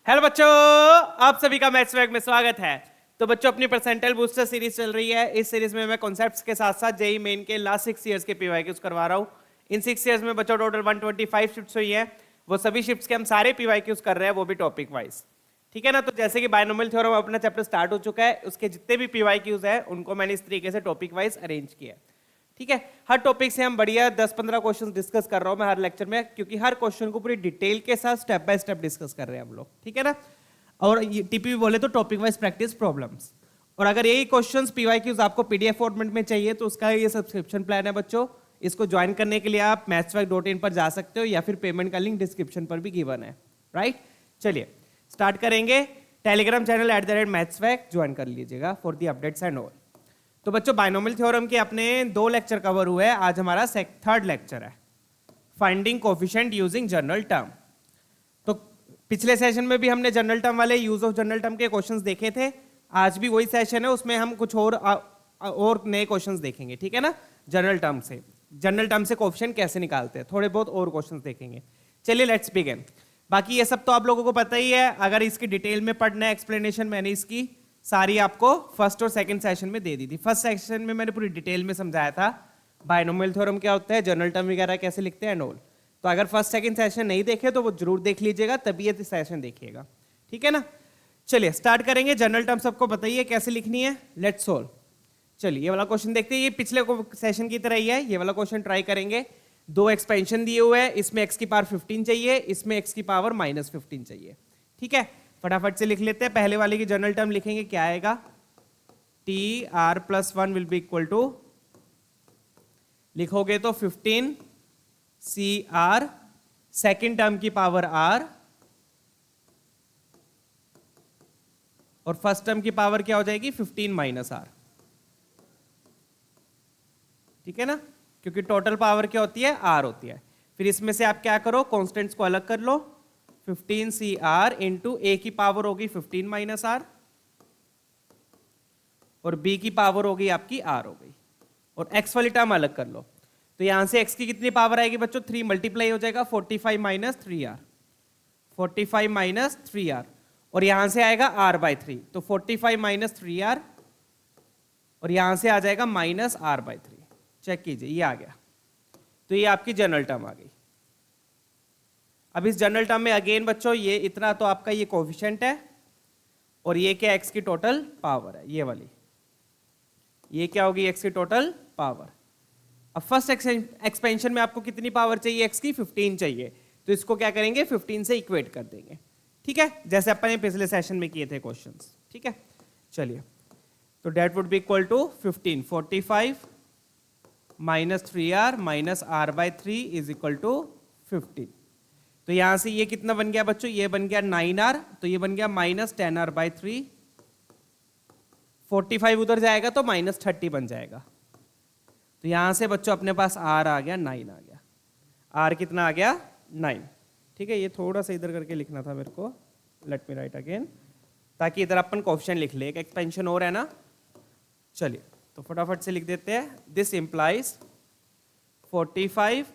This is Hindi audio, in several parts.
हेलो बच्चों, आप सभी का मैथ्स वैक में स्वागत है। तो बच्चों, अपनी परसेंटाइल बूस्टर सीरीज चल रही है। इस सीरीज में मैं कॉन्सेप्ट्स के साथ साथ जेई मेन के लास्ट 6 इयर्स के पीवाईक्यूज करवा रहा हूँ। इन 6 इयर्स में बच्चों टोटल 125 शिफ्ट्स हुई है। वो सभी शिफ्ट्स के हम सारे पीवाईक्यूज कर रहे हैं, वो भी टॉपिक वाइज। ठीक है ना। तो जैसे कि बायनोमियल थ्योरम अपना चैप्टर स्टार्ट हो चुका है, उसके जितने भी पीवाईक्यूज है उनको मैंने इस तरीके से टॉपिक वाइज अरेंज किया है। ठीक है, हर टॉपिक से हम बढ़िया 10-15 क्वेश्चन डिस्कस कर रहा हूं मैं हर लेक्चर में, क्योंकि हर क्वेश्चन को पूरी डिटेल के साथ स्टेप बाय स्टेप डिस्कस कर रहे हैं हम लोग। ठीक है ना। और टीपी बोले तो टॉपिक वाइज प्रैक्टिस प्रॉब्लम्स। और अगर यही क्वेश्चंस पीवाईक्यूज आपको पीडीएफ फॉर्मेट में चाहिए तो उसका ये सब्सक्रिप्शन प्लान है बच्चों। इसको ज्वाइन करने के लिए आप mathsvac.in पर जा सकते हो या फिर पेमेंट का लिंक डिस्क्रिप्शन पर भी गिवन है। राइट, चलिए स्टार्ट करेंगे। टेलीग्राम चैनल @mathsvac ज्वाइन कर लीजिएगा for the updates and all. तो बच्चों, बायनोमियल थ्योरम के अपने 2 लेक्चर कवर हुए हैं। आज हमारा थर्ड लेक्चर है, finding coefficient using general term. तो पिछले सेशन में भी हमने जनरल टर्म वाले यूज ऑफ जनरल टर्म के क्वेश्चंस देखे थे। आज भी वही सेशन है, उसमें हम कुछ और नए क्वेश्चंस देखेंगे। ठीक है ना। जनरल टर्म से कोफिशिएंट कैसे निकालते हैं, थोड़े बहुत और क्वेश्चंस देखेंगे। चलिए लेट्स बिगिन। बाकी ये सब तो आप लोगों को पता ही है। अगर इसकी डिटेल में पढ़ना है, एक्सप्लेनेशन मैंने इसकी सारी आपको फर्स्ट और सेकंड सेशन में दे दी थी। फर्स्ट सेशन में मैंने पूरी डिटेल में समझाया था बायनोमियल थ्योरम क्या होता है, जनरल टर्म वगैरह कैसे लिखते हैं एंड ऑल। तो अगर फर्स्ट सेकंड सेशन नहीं देखे तो वो जरूर देख लीजिएगा, तभी ये सेशन देखिएगा। ठीक है ना। चलिए स्टार्ट करेंगे। जनरल टर्म सबको बताइए कैसे लिखनी है। Let's solve. चलिए ये वाला क्वेश्चन देखते हैं। ये पिछले सेशन की तरह ही है। ये वाला क्वेश्चन ट्राई करेंगे। 2 एक्सपेंशन दिए हुए हैं, इसमें x की पावर 15 चाहिए, इसमें x की पावर -15 चाहिए। ठीक है, फटाफट से लिख लेते हैं। पहले वाले की जनरल टर्म लिखेंगे, क्या आएगा, t r plus 1 will be equal to, लिखोगे तो 15 सी आर, सेकेंड टर्म की पावर r और फर्स्ट टर्म की पावर क्या हो जाएगी 15 माइनस r। ठीक है ना, क्योंकि टोटल पावर क्या होती है, r होती है। फिर इसमें से आप क्या करो, कॉन्स्टेंट्स को अलग कर लो। 15 सी आर इंटू ए की पावर होगी 15 माइनस आर और बी की पावर होगी आपकी r हो गई। और x वाली टर्म अलग कर लो। तो यहां से x की कितनी पावर आएगी बच्चों, 3 मल्टीप्लाई हो जाएगा 45 माइनस 3r, 45 माइनस 3r, और यहां से आएगा r/3, तो 45 माइनस 3r और यहां से आ जाएगा माइनस r/3। चेक कीजिए, ये आ गया। तो ये आपकी जनरल टर्म आ गई। अब इस जनरल टर्म में अगेन बच्चों ये इतना तो आपका ये कोफिशिएंट है और ये क्या x की टोटल पावर है, ये वाली, ये क्या होगी x की टोटल पावर। अब फर्स्ट एक्सपेंशन में आपको कितनी पावर चाहिए, x की 15 चाहिए, तो इसको क्या करेंगे 15 से इक्वेट कर देंगे। ठीक है, जैसे अपन ने पिछले सेशन में किए थे क्वेश्चंस। ठीक है, चलिए तो that would be equal to 15 45 minus 3r minus r/3 is equal to 15। तो यहां से ये कितना बन गया बच्चों, ये बन गया 9r, तो ये बन गया माइनस 10r/3। 45 उधर जाएगा तो माइनस 30 बन जाएगा। तो यहां से बच्चों अपने पास r आ गया 9 आ गया। r कितना आ गया 9। ठीक है, ये थोड़ा सा इधर करके लिखना था मेरे को, लेट मी राइट अगेन, ताकि इधर अपन कोफिशिएंट लिख ले। एक एक्सपेंशन और है ना। चलिए तो फटाफट से लिख देते हैं। This implies 45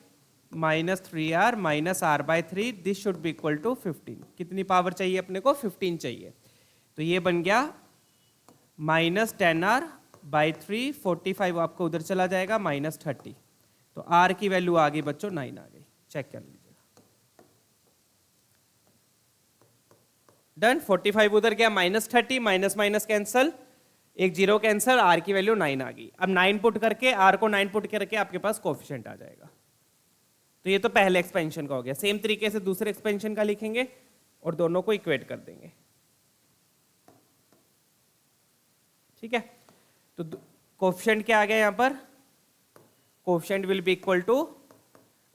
minus 3r minus r/3, this should be equal to 15। कितनी पावर चाहिए अपने को, 15 चाहिए। तो ये बन गया माइनस 10r/3, 45 आपको उधर चला जाएगा माइनस 30, तो r की वैल्यू आ गई बच्चों 9 आ गई। चेक कर लीजिएगा। डन। 45 उधर गया माइनस 30, माइनस माइनस कैंसल, एक जीरो कैंसल, r की वैल्यू 9 आ गई। अब 9 पुट करके, r को 9 पुट करके आपके पास कोफिशिएंट आ जाएगा। तो ये तो पहले एक्सपेंशन का हो गया। सेम तरीके से दूसरे एक्सपेंशन का लिखेंगे और दोनों को इक्वेट कर देंगे। ठीक है, तो कोफिशिएंट क्या आ गया यहां पर, coefficient will be equal to,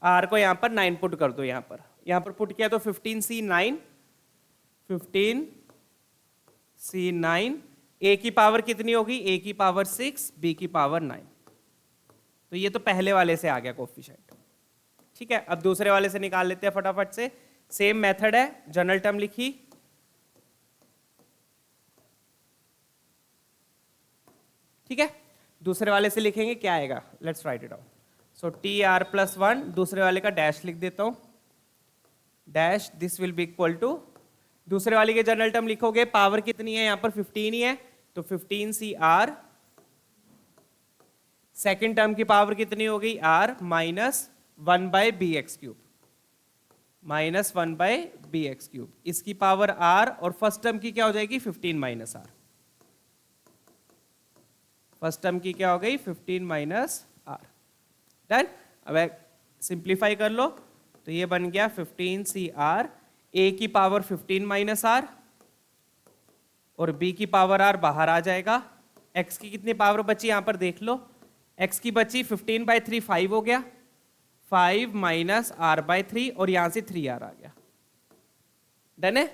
r को यहां पर 9 पुट कर दो। यहां पर पुट किया तो 15c9, 15c9, a की पावर कितनी होगी, a की पावर 6, b की पावर 9। तो ये तो पहले वाले से आ गया कोफिशिएंट। ठीक है, अब दूसरे वाले से निकाल लेते हैं फटाफट से। सेम मेथड है, जनरल टर्म लिखी, ठीक है, दूसरे वाले से लिखेंगे, क्या आएगा, let's write it out. So t r plus 1, दूसरे वाले का डैश लिख देता हूं, dash, this will be equal to, दूसरे वाली के जनरल टर्म लिखोगे, पावर कितनी है यहाँ पर 15 ही है, तो 15 CR। सेकेंड टर्म की पावर कितनी हो गई R minus 1/bx³, minus 1/bx³। इसकी पावर R और फर्स्ट टर्म की क्या हो जाएगी 15 माइनस R। फर्स्ट टर्म की क्या हो गई 15 माइनस R। डन। अब सिंप्लीफाई कर लो तो ये बन गया 15 CR, A की पावर 15 माइनस R और B की पावर R बाहर आ जाएगा। X की कितनी पावर बची यहां पर देख लो, X की बची 15/3 5 हो गया, 5 माइनस R/3 और यहां से 3R आ गया। डन है।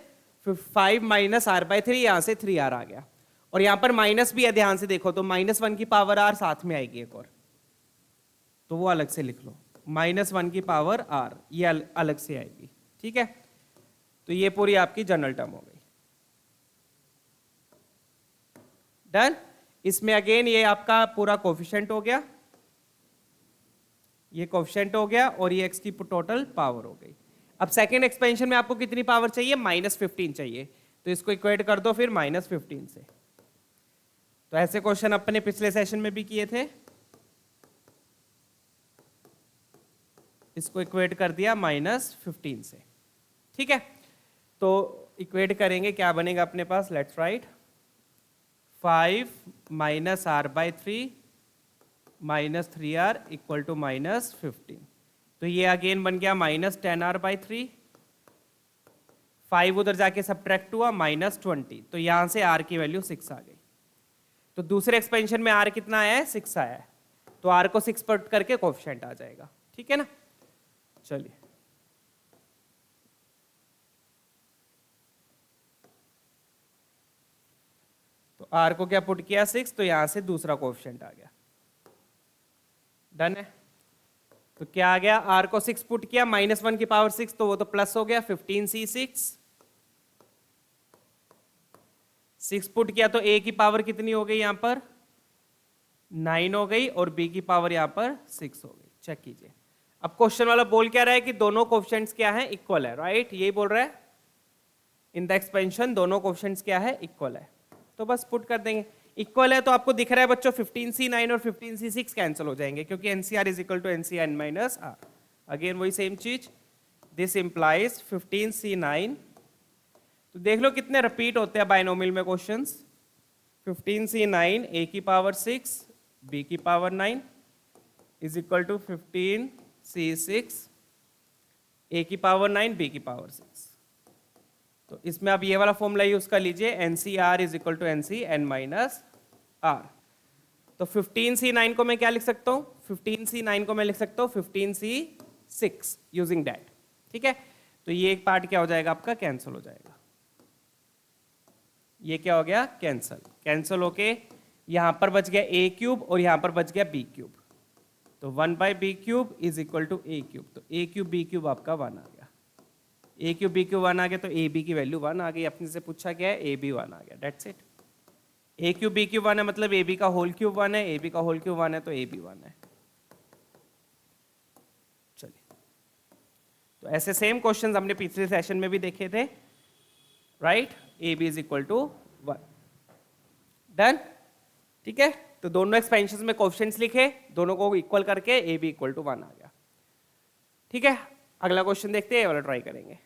5 माइनस R/3, यहां से 3R आ गया। और यहां पर माइनस भी है, ध्यान से देखो तो -1 की पावर R साथ में आएगी एक और, तो वो अलग से लिख लो। -1 की पावर R ये अलग से आएगी। ठीक है, तो ये पूरी आपकी जनरल टर्म हो गई। डन। इसमें अगेन ये आपका पूरा कोफिशिएंट हो गया, ये कोफिशिएंट हो गया और ये x की टोटल पावर हो गई। अब सेकेंड एक्सपेंशन में आपको कितनी पावर चाहिए, -15 चाहिए, तो इसको इक्वेट कर दो फिर -15 से। तो ऐसे क्वेश्चन अपने पिछले सेशन में भी किए थे, इसको इक्वेट कर दिया -15 से। ठीक है, तो इक्वेट करेंगे, क्या बनेगा अपने पास, let's write 5 minus R/3 minus 3R equal to -15। तो ये अगेन बन गया -10R/3, 5 उधर जाके सब्ट्रैक्ट हुआ -20, तो यहां से R की वैल्यू 6 आ गई। तो दूसरे एक्सपेंशन में R कितना आया है, 6 आया है, तो R को 6 पुट करके कोफिशिएंट आ जाएगा। ठीक है ना, चलिए तो R को क्या पुट किया 6, तो यहां से दूसरा कोफिशिएंट आ गया। डन है, तो क्या आ गया, R को 6 पुट किया, -1 की पावर 6, तो वो तो प्लस हो गया 15C6। 6 पुट किया तो A की पावर कितनी हो गई यहां पर 9 हो गई और B की पावर यहां पर 6 हो गई। चेक कीजिए। अब क्वेश्चन वाला बोल क्या रहा है कि दोनों कोफिशिएंट्स क्या है, इक्वल है, राइट, यही बोल रहा है। इन द एक्सपेंशन दोनों कोफिशिएंट्स क्या है, इक्वल है, तो बस पुट कर देंगे। इक्वल है तो आपको दिख रहा है बच्चों 15C9 और 15C6 कैंसिल हो जाएंगे, क्योंकि NCR is equal to NCN minus R। Again वही सेम चीज, दिस इंप्लाइज 15C9। तो देख लो कितने रिपीट होते हैं बाइनोमियल में क्वेश्चंस। 15C9 A की पावर 6 B की power 9 is equal to 15C6 A की पावर 9 B की पावर 6। तो इसमें आप ये वाला फॉर्मूला यूज कर लीजिए, NCR is equal to NCN minus R। तो 15C9 को मैं क्या लिख सकता हूँ, 15C9 को मैं लिख सकता हूँ 15C6 यूजिंग दैट। ठीक है, तो ये एक पार्ट क्या हो जाएगा आपका, कैंसिल हो जाएगा। ये क्या हो गया, कैंसिल। कैंसिल होके यहां पर बच गया A³ और यहां पर बच गया B³। तो 1/B³ is equal to A³। तो A³ B³ आपका 1 आ गया, A³ B³ 1 आ गया, तो AB की वैल्यू 1 आ गई। अपने से पूछा गया है, AB 1 आ गया, दैट्स इट। A³ B³ 1 है मतलब AB का होल क्यूब 1 है, AB का होल क्यूब 1 है, तो AB 1 है। चलिए, तो ऐसे सेम क्वेश्चंस हमने पिछले सेशन में भी देखे थे, right. AB is equal to 1। Done. ठीक है, तो दोनों एक्सपेंशंस में कोएफिशिएंट्स लिखे, दोनों को इक्वल करके AB इक्वल टू 1 आ गया। ठीक है, अगला क्वेश्चन देखते हैं, ये वाला ट्राई करेंगे।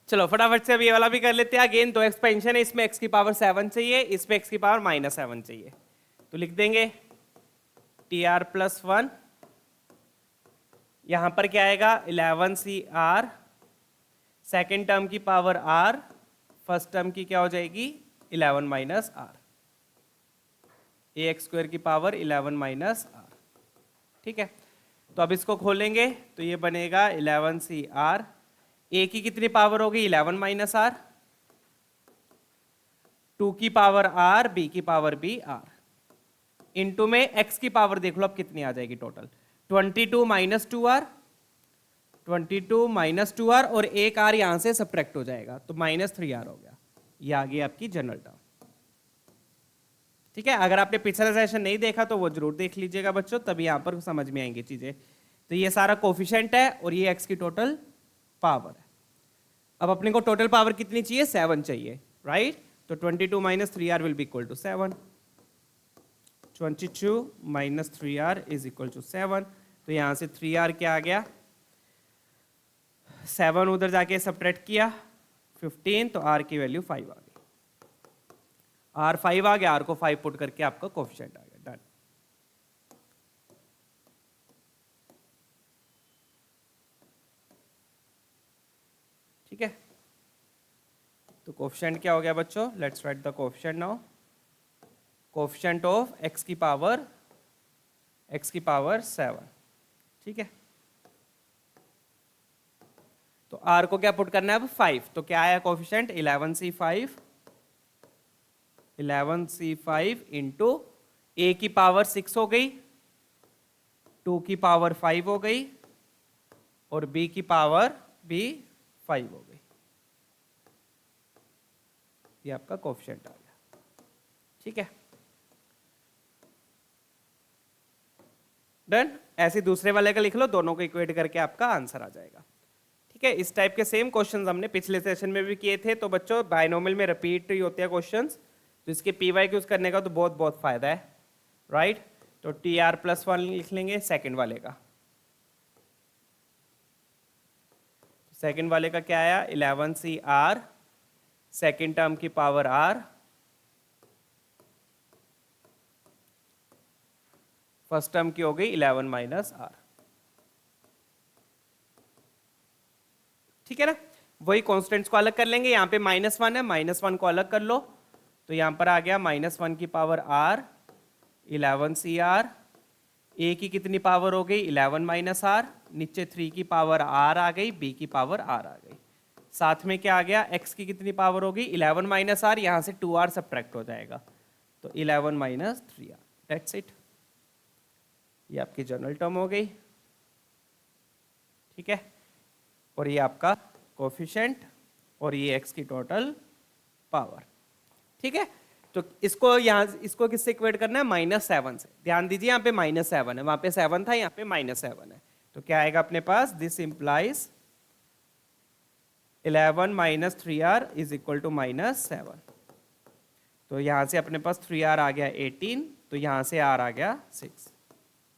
चलो फटाफट से अब ये वाला भी कर लेते हैं। अगेन दो एक्सपेंशन है, इसमें x की पावर 7 चाहिए, इसमें x की पावर -7 चाहिए। तो लिख देंगे TR+1, यहां पर क्या आएगा 11CR, सेकेंड टर्म की पावर R, फर्स्ट टर्म की क्या हो जाएगी 11 माइनस R, AX² की पावर 11 माइनस R। ठीक है, तो अब इसको खोलेंगे तो ये बनेगा 11CR, A की कितनी पावर होगी 11 माइनस R, 2 की पावर R, B की पावर B R, इनटू में x की पावर देख लो अब कितनी आ जाएगी total, 22 minus 2R, 22 minus 2R और एक R यहां से सब्ट्रैक्ट हो जाएगा तो -3R हो गया। ये आ गई आपकी जनरल टर्म। ठीक है, अगर आपने पिछला सेशन नहीं देखा तो वो जरूर देख लीजिएगा बच्चों, तभी यहाँ पर समझ में आएंगी चीजें। तो ये सारा कोफिशिएंट है और ये एक्स की टोटल पावर है। अब अपने को टोटल पावर कितनी चाहिए? 7 चाहिए, राइट? तो 22 minus 3r will be equal to 7। 22 minus 3r is equal to 7। तो यहाँ से 3r क्या आ गया? 7 उधर जाके सब्ट्रैक्ट किया 15, तो r की वैल्यू 5 आ गई। r 5 आ गया, r को 5 पुट करके आपका कोफिशिएंट आ गया। डन। ठीक है, तो कोफिशिएंट क्या हो गया बच्चों? Let's write the coefficient now. Coefficient of x की पावर 7। ठीक है, तो r को क्या पुट करना है अब? 5। तो क्या आया कोफिशिएंट? 11c5 इंटू a की पावर 6 हो गई, 2 की पावर 5 हो गई और b की पावर भी 5 हो गई। ये आपका कोफिशिएंट आ गया। ठीक है, डन। ऐसे दूसरे वाले का लिख लो, दोनों को इक्वेट करके आपका आंसर आ जाएगा। ठीक है, इस टाइप के सेम क्वेश्चंस हमने पिछले सेशन में भी किए थे। तो बच्चों बायनोमियल में रिपीट ही होते हैं क्वेश्चंस, तो इसके PYQs करने का तो बहुत बहुत फायदा है, राइट? तो TR+1 लिख लेंगे सेकंड वाले का। सेकंड वाले का क्या आया? 11CR, सेकंड टर्म की पावर R, फर्स्ट टर्म की हो गई 11 माइनस R। ठीक है ना? वही कॉन्स्टेंट्स को अलग कर लेंगे। यहाँ पे -1 है, -1 को अलग कर लो, तो यहाँ पर आ गया -1 की पावर R, 11CR, A की कितनी पावर हो गई? 11 माइनस R, नीचे 3 की पावर R आ गई, B की पावर R आ गई, साथ में क्या आ गया? X की कितनी पावर हो गई? 11 माइनस R, यहाँ से 2R सब्ट्रैक्ट हो जाएगा, तो 11 माइनस 3R। That's it. ये आपकी जनरल टर्म हो गई। ठीक है, और ये आपका कोफिशिएंट और ये x की टोटल पावर। ठीक है, तो इसको यहाँ इसको किससे इक्वेट करना है? -7 से। ध्यान दीजिए, यहाँ पे -7 है, वहां पे 7 था, यहाँ पे -7 है। तो क्या आएगा अपने पास? This implies 11 minus 3R is equal to -7। तो यहाँ से अपने पास 3R आ गया 18, तो यहाँ से R आ गया 6।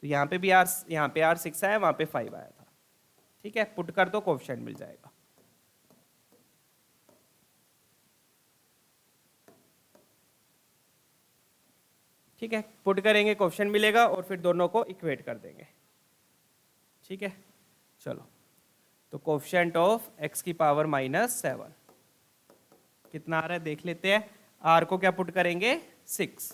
तो यहाँ पे भी R, यहाँ पे R 6 आया, वहां पे 5 आया था। ठीक है, पुट कर दो, कोफिशिएंट मिल जाएगा। ठीक है, पुट करेंगे, कोफिशिएंट मिलेगा और फिर दोनों को इक्वेट कर देंगे। ठीक है, चलो, तो कोफिशिएंट ऑफ x की पावर -7 कितना आ रहा है देख लेते हैं। r को क्या पुट करेंगे? 6।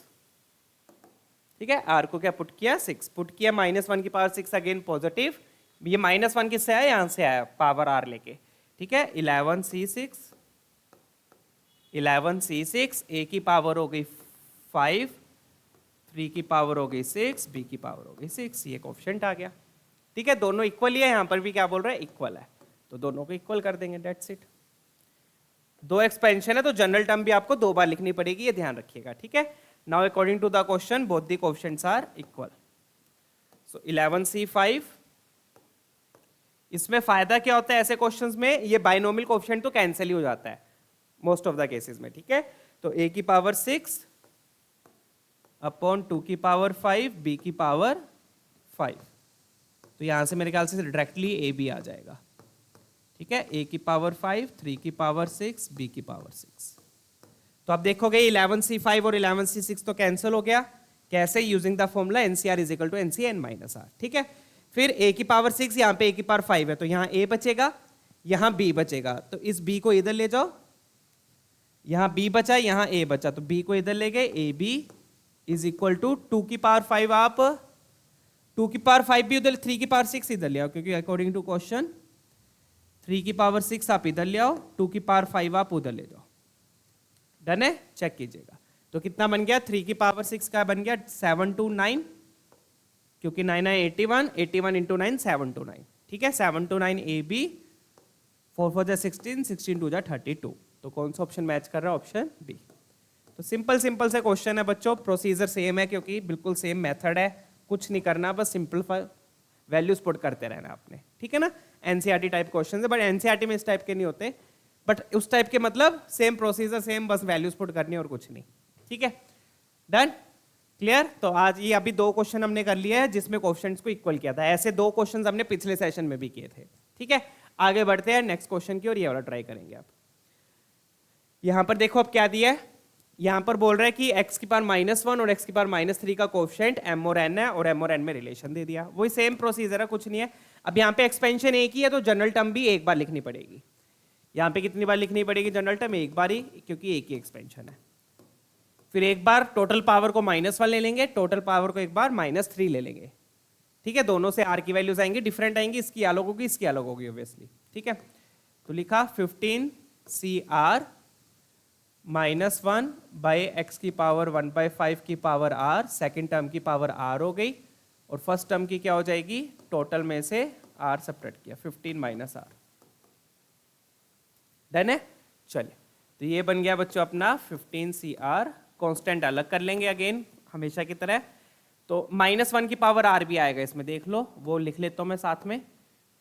ठीक है, r को क्या पुट किया? 6 पुट किया। -1 की पावर 6 अगेन पॉजिटिव, ये -1 किससे आया? यहाँ से आया, पावर r लेके। ठीक है, 11c6, a की पावर हो गई 5, 3 की पावर हो गई 6, b की पावर हो गई 6। ये कोफिशिएंट आ गया। ठीक है, दोनों इक्वल ही है, यहाँ पर भी क्या बोल रहा है? इक्वल है, तो दोनों को इक्वल कर देंगे। That's it. 2 एक्सपेंशन है तो जनरल टर्म भी आपको 2 बार लिखनी पड़ेगी, ये ध्यान रखिएगा। ठीक है, now according to the question both the coefficients are equal. So 11c5, इसमें फायदा क्या होता है ऐसे क्वेश्चंस में? ये बाइनोमियल कोफिशिएंट तो कैंसिल ही हो जाता है मोस्ट ऑफ द केसेस में। ठीक है, तो a की पावर 6 अपॉन 2 की पावर 5, b की पावर 5, तो यहां से मेरे ख्याल से डायरेक्टली a b आ जाएगा। ठीक है, a की पावर 5, 3 की पावर 6, b की पावर 6। तो आप देखोगे 11c5 और 11c6 तो कैंसिल हो गया। कैसे? Using the formula NCR is equal to NCN minus R। ठीक है, फिर a की पावर 6, यहाँ पे a की पावर 5 है, तो यहाँ a बचेगा, यहाँ b बचेगा, तो इस b को इधर ले जाओ, यहाँ b बचा, यहाँ a बचा, तो b को इधर ले गए, ab इज इक्वल टू 2 की पावर 5, आप 2 की पावर 5 भी उधर, 3 की पावर 6 इधर ले आओ, क्योंकि अकॉर्डिंग टू क्वेश्चन 3 की पावर 6 आप इधर ले आओ, 2 की पावर 5 आप उधर ले जाओ। डन है? चेक कीजिएगा। तो कितना बन गया? 3 की पावर 6 का बन गया 729, क्योंकि 9 है 81, 81 इंटू 9 729। ठीक है, 729 AB, 4 4 16, 16 2 32। तो कौन सा ऑप्शन मैच कर रहा है? Option b. तो सिंपल सिंपल से क्वेश्चन है बच्चों, प्रोसीजर सेम है क्योंकि बिल्कुल सेम मेथड है, कुछ नहीं करना, बस सिंपल वैल्यूज पुट करते रहना आपने, ठीक है ना। एनसीईआरटी टाइप क्वेश्चन है, बट एनसीईआरटी में इस टाइप के नहीं होते, बट उस टाइप के मतलब सेम प्रोसीजर सेम, बस वैल्यूज पुट करनी और कुछ नहीं, ठीक है। Done, clear. तो आज ये अभी 2 क्वेश्चन हमने कर लिए हैं जिसमें क्वेश्चंस को इक्वल किया था, ऐसे 2 क्वेश्चंस हमने पिछले सेशन में भी किए थे, ठीक है। आगे बढ़ते हैं नेक्स्ट क्वेश्चन की और ये वाला ट्राई करेंगे आप। यहां पर देखो अब क्या दिया है, यहां पर बोल रहा है कि x की पावर -1 और x की पावर -3 का कोएफिशिएंट m और n है, और m और n में रिलेशन दे दिया, वही सेम प्रोसीजर है, कुछ नहीं है। अब यहाँ पे एक्सपेंशन एक ही है तो जनरल टर्म भी एक बार लिखनी पड़ेगी। यहाँ पे कितनी बार लिखनी पड़ेगी जनरल टर्म? एक बार ही, क्योंकि एक ही एक्सपेंशन है। फिर एक बार टोटल पावर को -1 ले लेंगे, टोटल पावर को एक बार -3 ले लेंगे, ठीक है। दोनों से r की वैल्यूज आएंगी, डिफरेंट आएंगी, इसकी अलग होगी, इसकी अलग होगी ऑब्वियसली, ठीक है। तो लिखा 15cr -1 बाई एक्स की पावर 1/5 की पावर r, सेकेंड टर्म की पावर r हो गई, और फर्स्ट टर्म की क्या हो जाएगी, टोटल में से r सब्ट्रैक्ट किया, 15 - r। डन है, चलिए। तो ये बन गया बच्चों अपना 15cr, कांस्टेंट अलग कर लेंगे अगेन हमेशा की तरह। तो -1 की पावर r भी आएगा इसमें, देख लो, वो लिख लेता हूं मैं साथ में,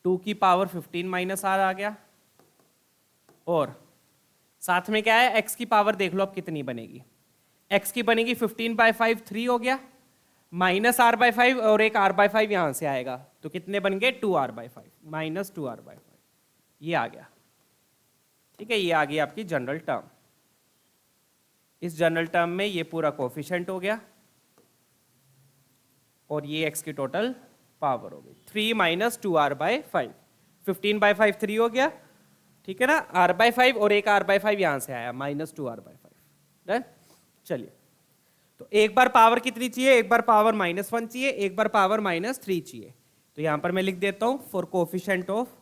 2 की पावर 15 - r आ गया, और साथ में क्या है, x की पावर देख लो अब कितनी बनेगी, x की बनेगी 15/5, 3 हो गया, -r/5 और एक r/5 यहां से आएगा, तो कितने बन गए, 2r/5, -2r/5, ये आ गया, ठीक है। ये आ गई आपकी जनरल टर्म। इस जनरल टर्म में ये पूरा कोएफिशिएंट हो गया, और ये x की टोटल पावर हो गई, 3 - 2r/5, 15/5 3 हो गया, ठीक है ना, r/5 और एक r/5 यहां से आया, -2r/5। डन, चलिए। तो एक बार पावर कितनी चाहिए, एक बार पावर -1 चाहिए, एक बार पावर -3 चाहिए। तो यहां पर मैं लिख देता हूं फॉर कोएफिशिएंट ऑफ,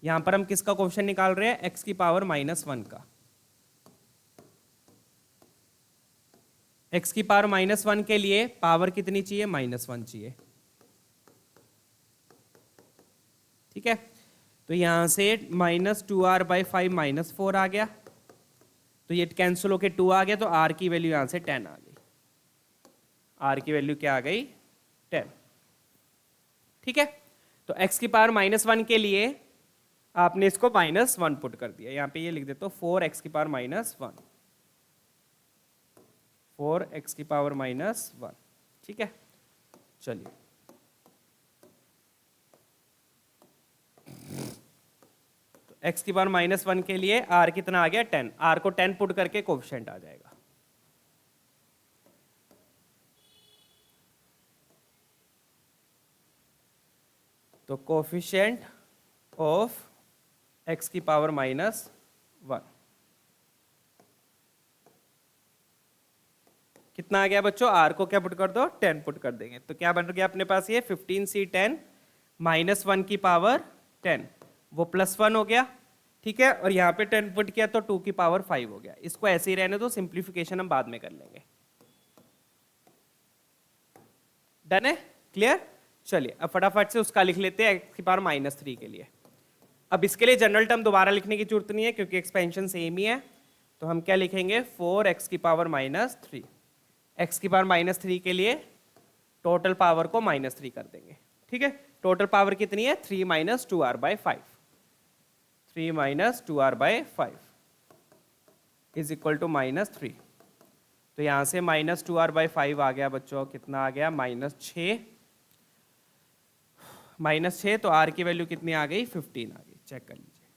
यहां पर हम किसका कोएफिशिएंट निकाल रहे हैं, x की पावर -1 का। x की पावर -1 के लिए पावर कितनी चाहिए, -1 चाहिए, ठीक है। तो यहां से -2r/5 -4 आ गया, तो ये कैंसिल होके 2 आ गया, तो r की वैल्यू यहां से 10 आ गई, r की वैल्यू क्या आ गई, 10, ठीक है। तो x की पावर -1 के लिए आपने इसको -1 पुट कर दिया, यहां पे ये लिख देता हूं 4x की पावर -1, 4x की पावर -1, ठीक है। चलिए, तो x की पावर -1 के लिए r कितना आ गया, 10, r को 10 पुट करके कोएफिशिएंट आ जाएगा। तो कोएफिशिएंट ऑफ x की पावर -1 कितना आ गया बच्चों, r को क्या पुट कर दो, 10 पुट कर देंगे, तो क्या बन गया अपने पास, ये 15c10 -1 की पावर 10, वो +1 हो गया, ठीक है, और यहाँ पे 10 पुट किया तो 2 की पावर 5 हो गया। इसको ऐसे ही रहने दो, सिंप्लीफिकेशन हम बाद में कर लेंगे। डन है, क्लियर। चलिए अब फटाफट से उसका लिख लेते हैं x की पावर -3 के लिए। अब इसके लिए जनरल टर्म दोबारा लिखने की जरूरत नहीं है क्योंकि एक्सपेंशन सेम ही है, तो हम क्या लिखेंगे, 4x की पावर -3, x की पावर -3 के लिए टोटल पावर को -3 कर देंगे, ठीक है। टोटल पावर कितनी है, 3 - 2r/5, 3 - 2r/5 is equal to -3। तो यहां से -2r/5 आ गया बच्चों, कितना आ गया, -6, -6, तो r की वैल्यू कितनी आ गई, 15 आ गई, चेक कर लीजिए।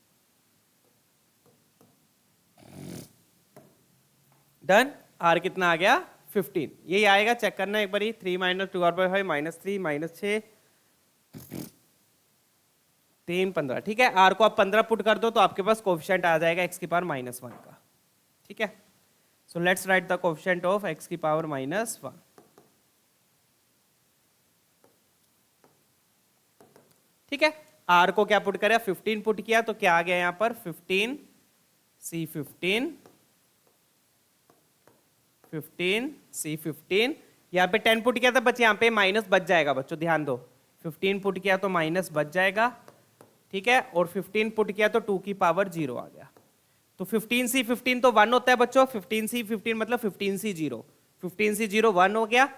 डन, r कितना आ गया, 15, यही आएगा, चेक करना एक बारी, 3 - 2r/5 -3 -6 3 15, ठीक है। r को आप 15 पुट कर दो तो आपके पास कोएफिशिएंट आ जाएगा x की पावर -1 का, ठीक है। So let's write the coefficient of x की पावर -1, ठीक है। r को क्या पुट करें, 15 पुट किया, तो क्या आ गया यहाँ पर, 15c15, 15c15, यहाँ पे 10 पुट किया था, बच्चे यहाँ पे माइनस बच जाएगा बच्चों, ध्यान दो, 15 पुट किया तो माइनस बच जाएगा, ठीक है, और 15 पुट किया तो 2 की पावर 0 आ गया, तो 15C15 तो 1 होता है बच्चों, 15C15 मतलब 15C0, 15C0 1 हो गया,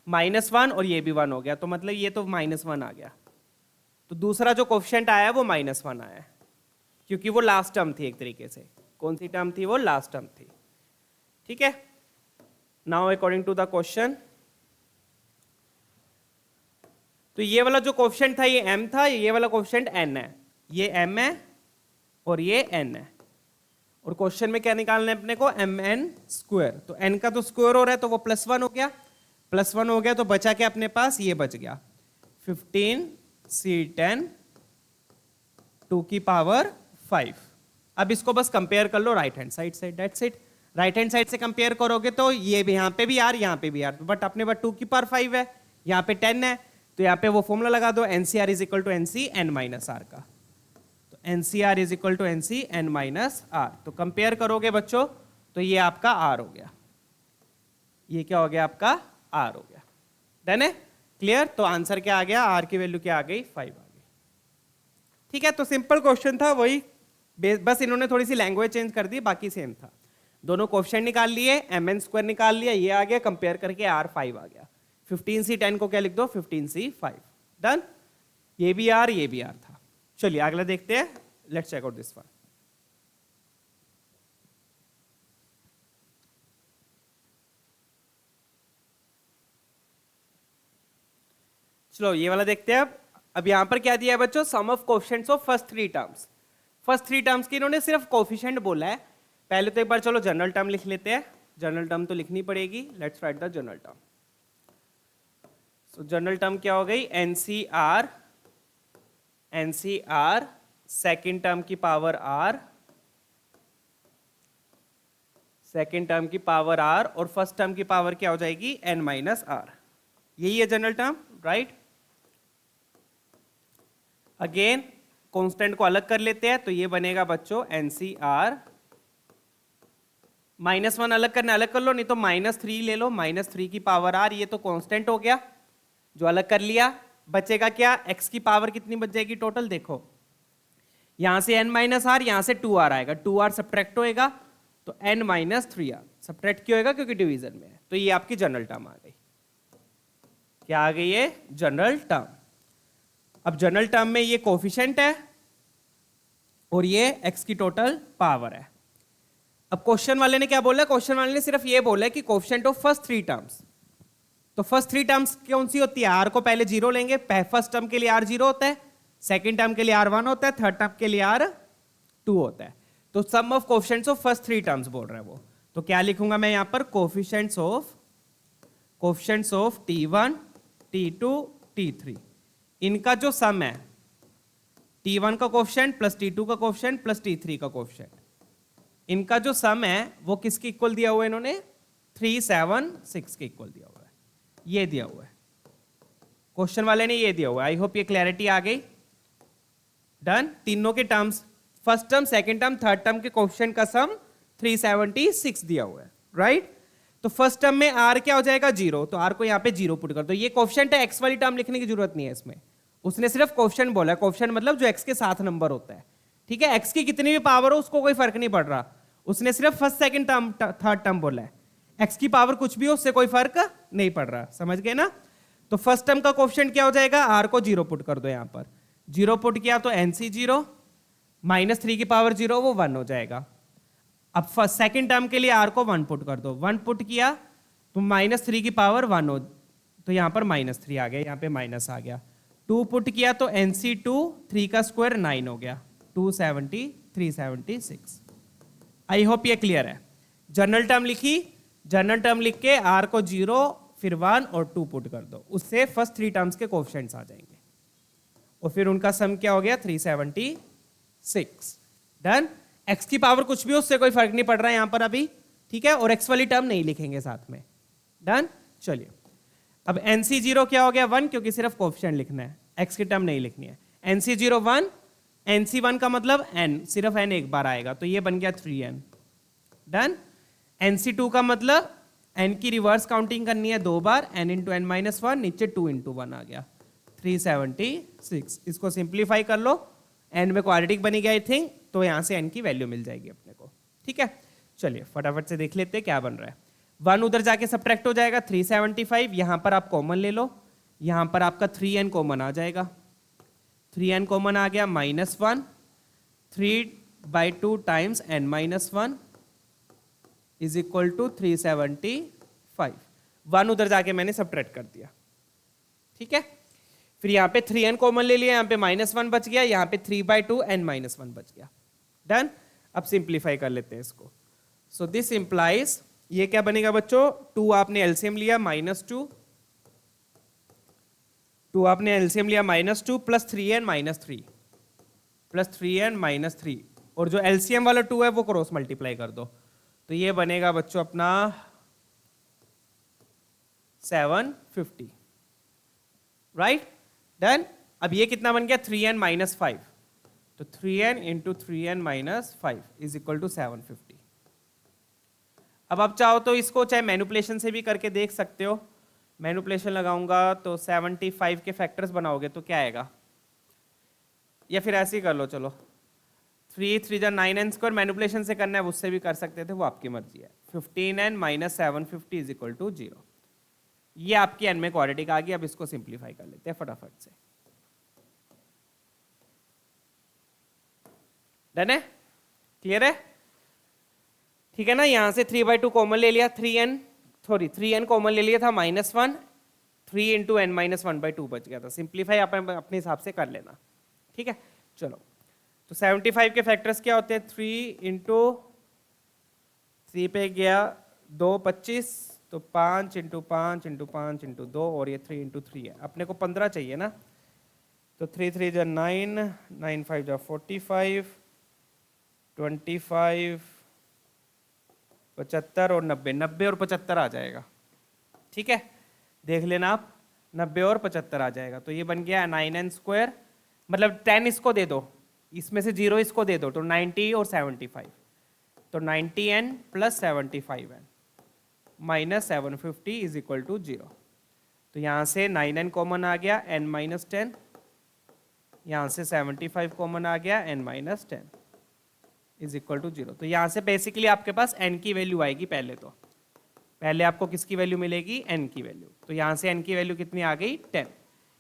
-1 और ये भी 1 हो गया, तो मतलब ये तो -1 आ गया। तो दूसरा जो कोफिशिएंट आया वो -1 आया है, क्योंकि वो लास्ट टर्म थी एक तरीके से। कौन सी टर्म थी? वो लास्ट टर्म थी। ठीक है, now according to the question, तो ये वाला जो कोफिशिएंट था ये m था, ये वाला कोफिशिएंट n है, ये m है और ये n है, और क्वेश्चन में क्या निकालना है अपने को? mn²। तो n का तो स्क्वायर हो रहा है तो वो +1 हो गया, +1 हो गया, तो बचा क्या अपने पास? ये बच गया 15C10 2 की पावर 5। अब इसको बस कंपेयर कर लो राइट हैंड साइड से, that's it. Right hand side से कंपेयर करोगे तो ये भी यहाँ पे भी r, यहाँ पे भी r, बट अपने पास 2 की पावर 5 है, यहाँ पे 10 है, तो यहाँ पे वो फॉर्मूला लगा दो, NCR is equal to NC n-r का। तो NCR is equal to NC n-r। तो कंपेयर करोगे बच्चों तो ये आपका r हो गया, ये क्या हो गया? आपका r हो गया। डन है? क्लियर? तो आंसर क्या आ गया? r की वैल्यू क्या आ गई? 5 आ गई। ठीक है, तो सिंपल क्वेश्चन था वही, बस इन्होंने थोड़ी सी लैंग्वेज चेंज कर दी, बाकी सेम था। दोनों कोफिशिएंट निकाल लिए, mn² निकाल लिया, ये आ गया, कंपेयर करके r 5 आ गया। 15C10 को क्या लिख दो? 15C5। डन? ये भी r, ये भी r था। चलिए अगला देखते हैं, let's check out this one. चलो ये वाला देखते हैं। अब यहां पर क्या दिया है बच्चों? Sum of coefficients of first 3 terms. First 3 terms की इन्होंने सिर्फ कोफिशिएंट बोला है। पहले तो एक बार चलो जनरल टर्म लिख लेते हैं, जनरल टर्म तो लिखनी पड़ेगी। Let's write the general term. So general term क्या हो गई? NCR, NCR सेकेंड टर्म की पावर r, सेकेंड टर्म की पावर r, और फर्स्ट टर्म की पावर क्या हो जाएगी? n-r। यही है general term, right? Again constant को अलग कर लेते हैं, तो ये बनेगा बच्चों NCR, -1 अलग करना, अलग कर लो, नहीं तो -3 ले लो, -3 की पावर r, ये तो कांस्टेंट हो गया जो अलग कर लिया। बचेगा क्या? x की पावर कितनी बच जाएगी टोटल? देखो यहां से n-r, यहां से 2r आएगा, 2r सब्ट्रैक्ट होएगा तो n-3r सब्ट्रैक्ट क्यों होएगा? क्योंकि डिवीजन में है। तो ये आपकी जनरल टर्म आ गई। क्या आ गई? ये जनरल टर्म। अब जनरल टर्म में ये कोफिशिएंट है और ये x की टोटल पावर है। अब क्वेश्चन वाले ने क्या बोला? क्वेश्चन वाले ने सिर्फ ये बोला कि कोफिशिएंट ऑफ फर्स्ट 3 टर्म्स। तो फर्स्ट 3 टर्म्स कौन सी होती है? r को पहले 0 लेंगे, फर्स्ट टर्म के लिए r 0 होता है, सेकेंड टर्म के लिए r 1 होता है, थर्ड टर्म के लिए r 2 होता है। तो sum of coefficients of first 3 terms बोल रहा है वो। तो क्या लिखूंगा मैं यहां पर? Coefficients of T1, T2, T3, इनका जो सम है, T1 का कोफिशिएंट प्लस T2 का कोफिशिएंट प्लस T3 का कोफिशिएंट, इनका जो सम है वो किसके इक्वल दिया हुआ है? इन्होंने 3, 7, 6 के इक्वल दिया हुआ है। ये दिया हुआ है, क्वेश्चन वाले ने ये दिया हुआ है। आई होप ये क्लैरिटी आ गई। डन? तीनों के terms, first term, second term, third term के कोफिशिएंट का सम 376 दिया हुआ है, राइट? तो फर्स्ट टर्म में r क्या हो जाएगा? 0, तो r को यहाँ पे 0 पुट कर दो। ये कोफिशिएंट है, x वाली टर्म लिखने की जरूरत नहीं है इसमें, उसने सिर्फ कोफिशिएंट बोला है। कोफिशिएंट मतलब जो x के साथ नंबर होता है, ठीक है? x की कितनी भी पावर हो उसको कोई फर्क नहीं पड़ रहा, उसने सिर्फ first second term third term बोला है। x की पावर कुछ भी हो उससे कोई फर्क नहीं पड़ रहा, समझ गए ना? तो फर्स्ट टर्म का कोफिशिएंट क्या हो जाएगा? r को 0 पुट कर दो, यहां पर 0 पुट किया तो NC0, -3 की पावर 0 वो 1 हो जाएगा। अब फर्स्ट सेकंड टर्म के लिए r को 1 पुट कर दो, 1 पुट किया तो -3 की पावर 1 हो, तो यहां पर -3 आ गया, यहां पे माइनस आ गया। 2 पुट किया तो NC2, 3 का स्क्वायर 9 हो गया, 270, 376। आई होप ये क्लियर है। जनरल टर्म लिखी, जनरल टर्म लिख के r को 0 फिर 1 और 2 पुट कर दो, उससे फर्स्ट 3 टर्म्स के कोफिशिएंट्स आ जाएंगे और फिर उनका सम क्या हो गया? 376। डन? x की पावर कुछ भी हो उससे कोई फर्क नहीं पड़ रहा है यहां पर अभी, ठीक है? और x वाली टर्म नहीं लिखेंगे साथ में। डन? चलिए अब NC0 क्या हो गया? 1, क्योंकि सिर्फ कोफिशिएंट लिखना है, x की टर्म नहीं लिखनी है। NC0 1, NC1 का मतलब n, सिर्फ n एक बार आएगा तो ये बन गया 3n। डन? NC2 का मतलब n की रिवर्स काउंटिंग करनी है 2 बार, n इंटू n माइनस 1, नीचे 2 इंटू 1 आ गया, 376। इसको सिंप्लीफाई कर लो, n में क्वाड्रेटिक बनी गया आई थिंक, तो यहां से n की वैल्यू मिल जाएगी अपने को। ठीक है, चलिए फटाफट से देख लेते हैं क्या बन रहा है। 1 उधर जाके सब्ट्रैक्ट हो जाएगा, 375, यहां पर आप कॉमन ले लो, यहां पर आपका 3n कॉमन आ जाएगा, 3n कॉमन आ गया, -1, 3/2 times n - 1 is equal to 375। 1 उधर जाके मैंने सब्ट्रैक्ट कर दिया, ठीक है। फिर यहाँ पे 3n कॉमन ले लिया, यहाँ पे -1 बच गया, यहाँ पे 3/2 n - 1 बच गया। डन। अब सिंप्लीफाई कर लेते हैं इसको। सो दिस इंप्लाइज, ये क्या बनेगा बच्चों, 2 आपने एलसीएम लिया -2, 2 आपने एलसीएम लिया -2 प्लस 3n -3 प्लस 3n -3, और जो एलसीएम वाला 2 है वो क्रॉस मल्टीप्लाई कर दो, तो ये बनेगा बच्चों अपना 750, राइट। डन। अब ये कितना बन गया, 3n - 5, तो 3n into 3n - 5 is equal to 750। अब आप चाहो तो इसको चाहे मैनिपुलेशन से भी करके देख सकते हो। मैनिपुलेशन लगाऊंगा तो 75 के फैक्टर्स बनाओगे तो क्या आएगा, या फिर ऐसे ही कर लो, चलो 3 3 जा 9n², मैनिपुलेशन से करना है उससे भी कर सकते थे, वो आपकी मर्जी है। 15n - 750 is equal to 0। ये आपकी n में क्वाड्रेटिक आ गई। अब इसको सिंप्लीफाई कर लेते हैं फटाफट से। डन है, क्लियर है, ठीक है ना। यहां से 3/2 कॉमन ले लिया, 3n कॉमन ले लिया था, -1, 3 इंटू n - 1/2 बच गया था। सिंप्लीफाई आप अपने हिसाब से कर लेना, ठीक है। चलो, तो 75 के फैक्टर्स क्या होते हैं, 3 इंटू 3 पे गया 2 25, तो 5 इंटू 5 इंटू 5 इंटू 2, और ये 3 इंटू 3 है। अपने को 15 चाहिए ना, तो 3 3 जा 9, 9 5 जा 45, 25, 75 और 90, 90 और 75 आ जाएगा, ठीक है। देख लेना आप, 90 और 75 आ जाएगा, तो ये बन गया 9n², मतलब 10 इसको दे दो, इसमें से 0 इसको दे दो, तो 90 और 75, तो 90n plus 75n minus 750 is equal to 0। तो यहाँ से 9n कॉमन आ गया, n - 10, यहाँ से 75 कॉमन आ गया, n - 10 इज इक्वल टू 0। तो यहाँ से बेसिकली आपके पास n की वैल्यू आएगी। पहले आपको किसकी वैल्यू मिलेगी, n की वैल्यू। तो यहाँ से n की वैल्यू कितनी आ गई, 10,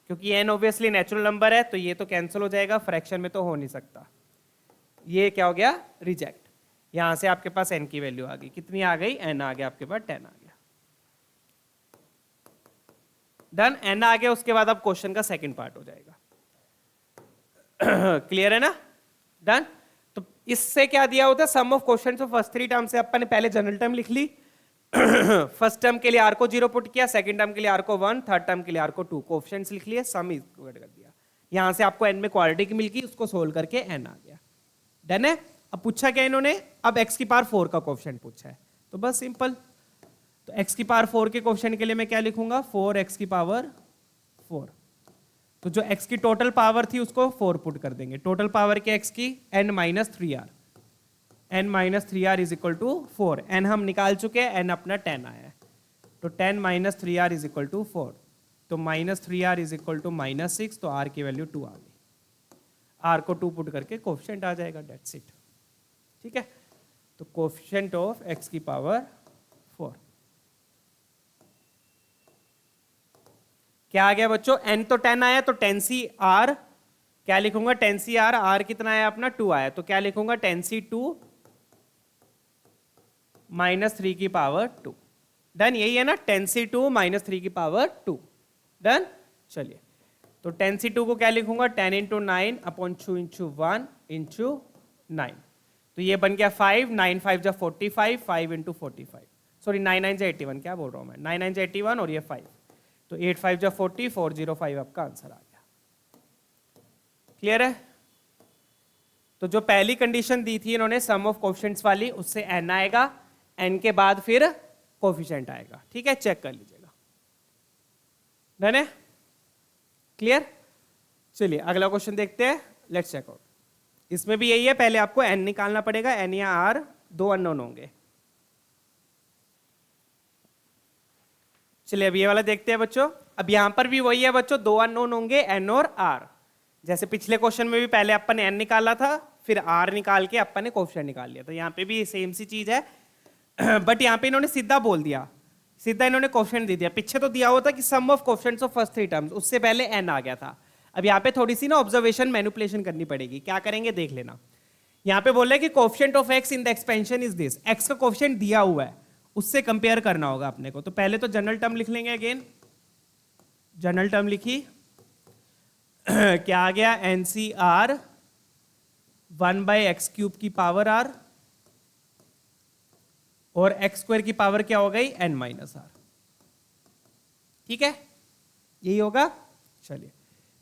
क्योंकि n ऑब्वियसली नेचुरल नंबर है, तो ये तो कैंसिल हो जाएगा, फ्रैक्शन में तो हो नहीं सकता, ये क्या हो गया, रिजेक्ट। यहाँ से आपके पास n की वैल्यू आ गई, कितनी आ गई, n आ गया आपके पास, 10 आ गया। डन, n आ गया। उसके बाद अब क्वेश्चन का सेकंड पार्ट हो जाएगा। क्लियर है ना। डन। तो इससे क्या दिया होता है, sum of question of first 3 term से अपन ने पहले जनरल टर्म लिख ली। फर्स्ट टर्म के लिए r को 0 पुट किया, सेकंड टर्म के लिए r को 1, थर्ड टर्म के लिए r को 2, कोएफिशिएंट्स लिख लिए, सम इक्वल कर दिया। यहां से आपको n में क्वाड्रेटिक मिल गई, उसको सोल्व करके n आ गया। डन है। अब पूछा क्या इन्होंने, अब x की पावर 4 का कोएफिशिएंट पूछा है, तो बस सिंपल, तो x की पावर 4 के कोएफिशिएंट के लिए मैं क्या लिखूंगा, 4x की पावर 4। तो जो x की टोटल पावर थी उसको 4 पुट कर देंगे, टोटल पावर के x की n - 3r, n - 3r is equal to 4। n हम निकाल चुके हैं, n अपना 10 आया है, तो 10 - 3r इज इक्वल टू 4, तो -3r इज इक्वल टू -6, तो r की वैल्यू 2 आ गई। r को 2 पुट करके कोएफिशिएंट आ जाएगा, डेट्स इट, ठीक है। तो कोएफिशिएंट ऑफ x की पावर 4 क्या आ गया बच्चों, n तो 10 आया, तो 10c(r) क्या लिखूंगा, 10c(r), r कितना आया अपना 2 आया, तो क्या लिखूंगा, 10c2 -3 की पावर 2। डन, यही है ना, 10c2 -3 की पावर 2। डन। चलिए, तो 10c2 को क्या लिखूंगा, 10 इंटू 9 अपॉन 2 इंटू 1 इंटू 9, तो ये बन गया 5, 9 5 जा 45, 5 इंटू 45, सॉरी 9 9 जा 81, क्या बोल रहा हूं मैं, 9 9 जा 81 और ये 5, तो 8 5 जा 40, 405 आपका आंसर आ गया। क्लियर है। तो जो पहली कंडीशन दी थी इन्होंने सम ऑफ कोएफिशिएंट्स वाली, उससे n आएगा, n के बाद फिर कोएफिशिएंट आएगा, ठीक है, चेक कर लीजिएगा। डन है, क्लियर। चलिए अगला क्वेश्चन देखते हैं, लेट्स चेक आउट। इसमें भी यही है, पहले आपको n निकालना पड़ेगा, n या r, दो अननोन होंगे। चलिए अब ये वाला देखते हैं बच्चों। अब यहां पर भी वही है बच्चों, दो अननोन होंगे, n और r। जैसे पिछले क्वेश्चन में भी पहले अपन ने n निकाला था, फिर आर निकाल के अपन ने कोफिशिएंट निकाल लिया। तो यहाँ पे भी सेम सी चीज है, बट यहाँ पे इन्होंने सीधा बोल दिया, सीधा इन्होंने कोफिशिएंट दे दिया। पीछे तो दिया हुआ था कि sum of coefficients of first 3 terms, उससे पहले एन आ गया था। अब यहाँ पे थोड़ी सी ना ऑब्जर्वेशन मैनिपुलेशन करनी पड़ेगी। क्या करेंगे देख लेना। यहाँ पे बोल रहे कि coefficient of x in the expansion is this, x का कोफिशिएंट दिया हुआ है, उससे कंपेयर करना होगा अपने को। तो पहले तो जनरल टर्म लिख लेंगे, अगेन जनरल टर्म लिखी क्या आ गया, एनसीआर 1/x³ की पावर आर, और x² की पावर क्या हो गई, n-r। ठीक है, यही होगा। चलिए,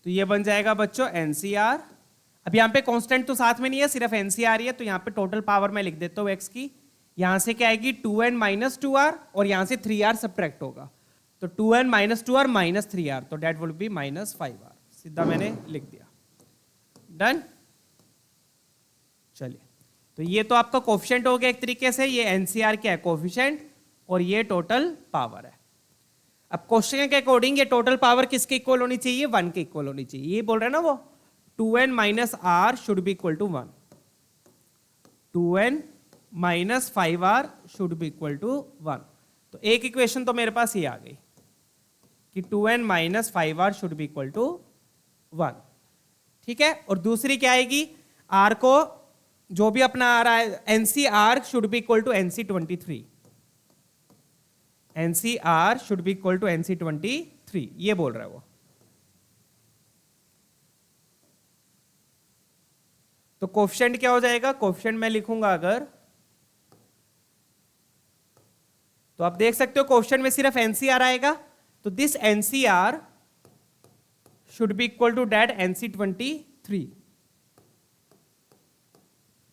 तो ये बन जाएगा बच्चों NCR। अब यहाँ पे कांस्टेंट तो साथ में नहीं है, सिर्फ NCR ही है, तो यहाँ पे टोटल पावर मैं लिख देता हूँ x की। यहाँ से क्या आएगी 2n - 2r, और यहाँ से 3r सब्ट्रैक्ट होगा, तो 2n - 2r - 3r, तो डेट विल बी -5r। सीधा मैंने लिख दिया, डन। चलिए, तो ये तो आपका कोफिशिएंट हो गया एक तरीके से, ये NCR क्या है, कोफिशिएंट, और ये टोटल पावर है। अब क्वेश्चन के अकॉर्डिंग ये टोटल पावर किसके इक्वल होनी चाहिए, 1 के इक्वल होनी चाहिए। ये बोल रहे हैं ना वो, 2n - r should be equal to 1, 2n - 5r should be equal to 1। तो एक इक्वेशन तो मेरे पास ये आ गई कि 2n - 5r should be equal to 1। ठीक है, और दूसरी क्या आएगी, r को जो भी अपना आ रहा है, NCR should be equal to NC23, NCR should be equal to NC23, ये बोल रहा है वो। तो कोफिशिएंट क्या हो जाएगा, कोफिशिएंट मैं लिखूंगा अगर, तो आप देख सकते हो कोफिशिएंट में सिर्फ NCR आएगा, तो this NCR should be equal to that NC23,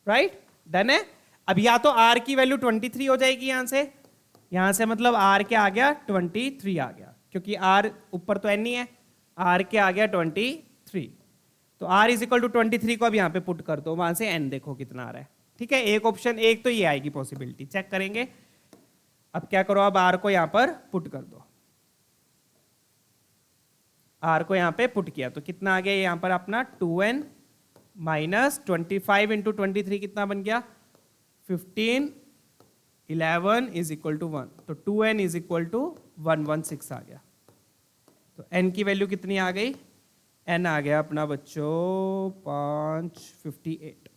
right, done है। अब या तो R की वैल्यू 23 हो जाएगी, यहां से मतलब R क्या आ गया, 23 आ गया, क्योंकि R ऊपर तो n ही है, R क्या आ गया 23। तो R इज इक्वल टू 23 को अब यहाँ पे पुट कर दो, वहां से n देखो कितना आ रहा है। ठीक है, एक ऑप्शन, एक तो ये आएगी पॉसिबिलिटी, चेक करेंगे। अब क्या करो, अब R को यहाँ पर पुट कर दो, R को यहाँ पे पुट किया तो कितना आ गया यहाँ पर अपना 2n - 25 × 23 कितना बन गया, 15, 11 इज इक्वल टू 1, तो 2n इज इक्वल टू 116 आ गया। तो n की वैल्यू कितनी आ गई, n आ गया अपना बच्चों 558।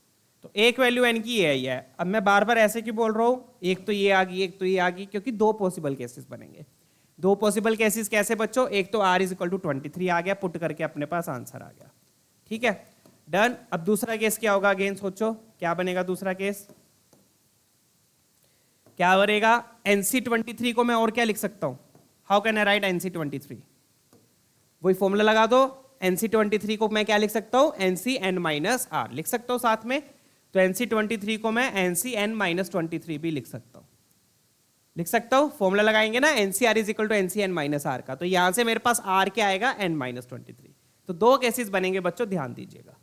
तो एक वैल्यू n की ये है। अब मैं बार बार ऐसे क्यों बोल रहा हूँ, एक तो ये आ गई, एक तो ये आ गई, क्योंकि दो पॉसिबल केसेस बनेंगे। दो पॉसिबल केसेस कैसे बच्चों, एक तो r इज इक्वल टू 23 आ गया, पुट करके अपने पास आंसर आ गया। ठीक है, डन। अब दूसरा केस क्या होगा, अगेन सोचो क्या बनेगा दूसरा केस, क्या बनेगा, NC23 को मैं और क्या लिख सकता हूं, how can I right NC23, वही फॉर्मूला लगा दो। NC23 को मैं क्या लिख सकता हूं, NCn - r लिख सकता हूं साथ में, तो NC23 को मैं NCn - 23 भी लिख सकता हूं, फॉर्मूला लगाएंगे ना, NCr is equal to NCn - r का, तो यहां से मेरे पास r क्या आएगा, n - 23। तो दो केसेस बनेंगे बच्चों, ध्यान दीजिएगा,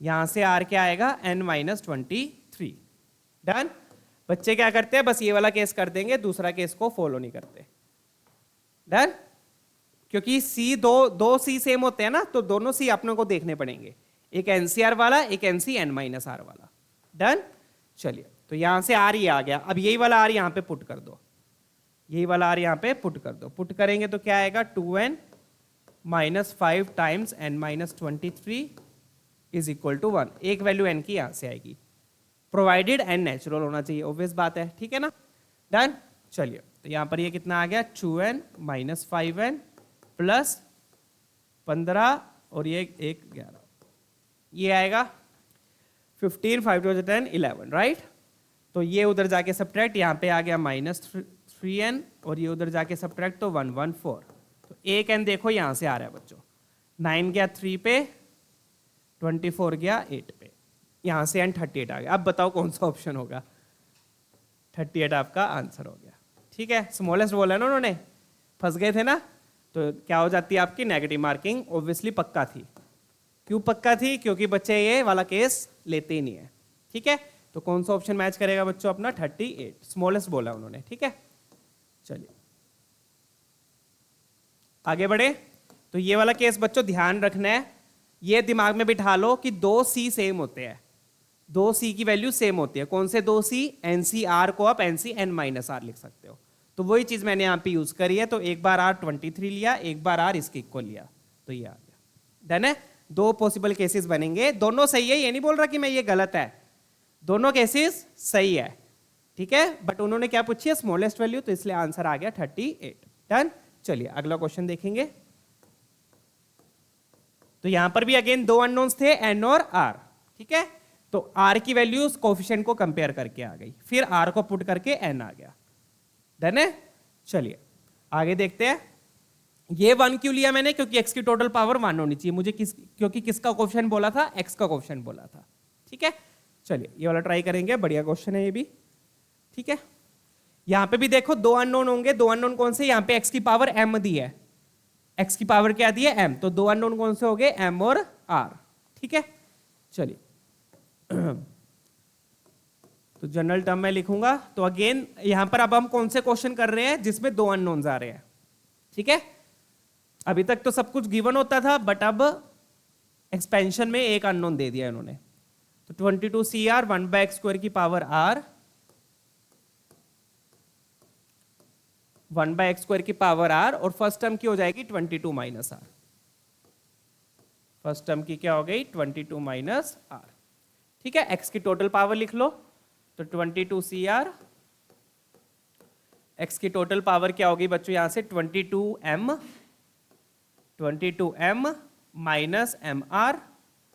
यहां से r क्या आएगा, n - 23, डन। बच्चे क्या करते हैं, बस ये वाला केस कर देंगे, दूसरा केस को फॉलो नहीं करते, डन। क्योंकि दो C सेम होते हैं ना, तो दोनों C अपने को देखने पड़ेंगे, एक NCR वाला, एक NCn - r वाला, डन। चलिए, तो यहां से R ये आ गया, अब यही वाला R यहां पे पुट कर दो, यही वाला R यहां पे पुट कर दो, पुट करेंगे तो क्या आएगा, 2n - 5 times n - 23 is equal to 1। एक वैल्यू n की यहां से आएगी, प्रोवाइडेड n नेचुरल होना चाहिए, ऑब्वियस बात है, ठीक है ना, डन। चलिए, तो यहां पर ये कितना आ गया, 2n - 5n प्लस 15 और ये 1 11, ये आएगा 15, 5 to 10, 11, राइट। तो ये उधर जाके सब्ट्रैक्ट, यहाँ पे आ गया -3n, और ये उधर जाके सब्ट्रैक्ट, तो 114। तो एक n देखो यहाँ से आ रहा है बच्चों, 9 गया 3 पे, 24 गया 8 पे, यहाँ से n 38 आ गया। अब बताओ कौन सा ऑप्शन होगा, 38 आपका आंसर हो गया। ठीक है, स्मॉलेस्ट बोला ना उन्होंने, फंस गए थे ना, तो क्या हो जाती है आपकी नेगेटिव मार्किंग, ऑब्वियसली पक्का थी। क्यों पक्का थी, क्योंकि बच्चे ये वाला केस लेते ही नहीं है। ठीक है, तो कौन सा ऑप्शन मैच करेगा बच्चों अपना, 38, स्मॉलेस्ट बोला उन्होंने। ठीक है, चलिए आगे बढ़े। तो ये वाला केस बच्चों ध्यान रखना है, ये दिमाग में बिठा लो कि दो C सेम होते हैं, दो सी की वैल्यू सेम होती है। कौन से दो सी? एन सी आर को आप N C N minus R लिख सकते हो। तो वही चीज मैंने यहाँ पे यूज करी है। तो एक बार आर 23 लिया, एक बार आर इसके इक्वल लिया, तो ये आ गया। डन है। दो पॉसिबल केसेस बनेंगे, दोनों सही है, ये नहीं बोल रहा कि मैं ये गलत है, दोनों केसेस सही है, ठीक है। बट उन्होंने क्या पूछी है? स्मॉलेस्ट वैल्यू, तो इसलिए आंसर आ गया 38। डन। चलिए अगला क्वेश्चन देखेंगे। तो यहां पर भी अगेन दो अननोन्स थे, एन और आर, ठीक है। तो आर की वैल्यू कोफिशिएंट को कंपेयर करके आ गई, फिर आर को पुट करके एन आ गया। डन है। चलिए आगे देखते हैं। ये 1 क्यों लिया मैंने? क्योंकि x की टोटल पावर 1 होनी चाहिए मुझे, क्योंकि किसका कोफिशिएंट बोला था? x का कोफिशिएंट बोला था, ठीक है। चलिए ये वाला ट्राई करेंगे, बढ़िया क्वेश्चन है ये भी, ठीक है। यहां पे भी देखो दो अननोन होंगे। दो अननोन कौन से? यहां पे x की पावर m दी है, x की पावर क्या दी है? m। तो दो अननोन कौन से हो गए? m और r, ठीक है। चलिए तो जनरल टर्म में लिखूंगा। तो अगेन यहां पर अब हम कौन से क्वेश्चन कर रहे हैं जिसमें दो अननोन्स आ रहे हैं, ठीक है। अभी तक तो सब कुछ गिवन होता था, बट अब एक्सपेंशन में एक अननोन दे दिया इन्होंने। तो 22 सी आर 1/x² की पावर r, 1/x² की पावर r, और फर्स्ट टर्म की हो जाएगी 22 माइनस r। फर्स्ट टर्म की क्या हो गई? 22 माइनस r, ठीक है। x की टोटल पावर लिख लो, तो 22 सी आर, x की टोटल पावर क्या होगी बच्चों? यहां से 22m minus M R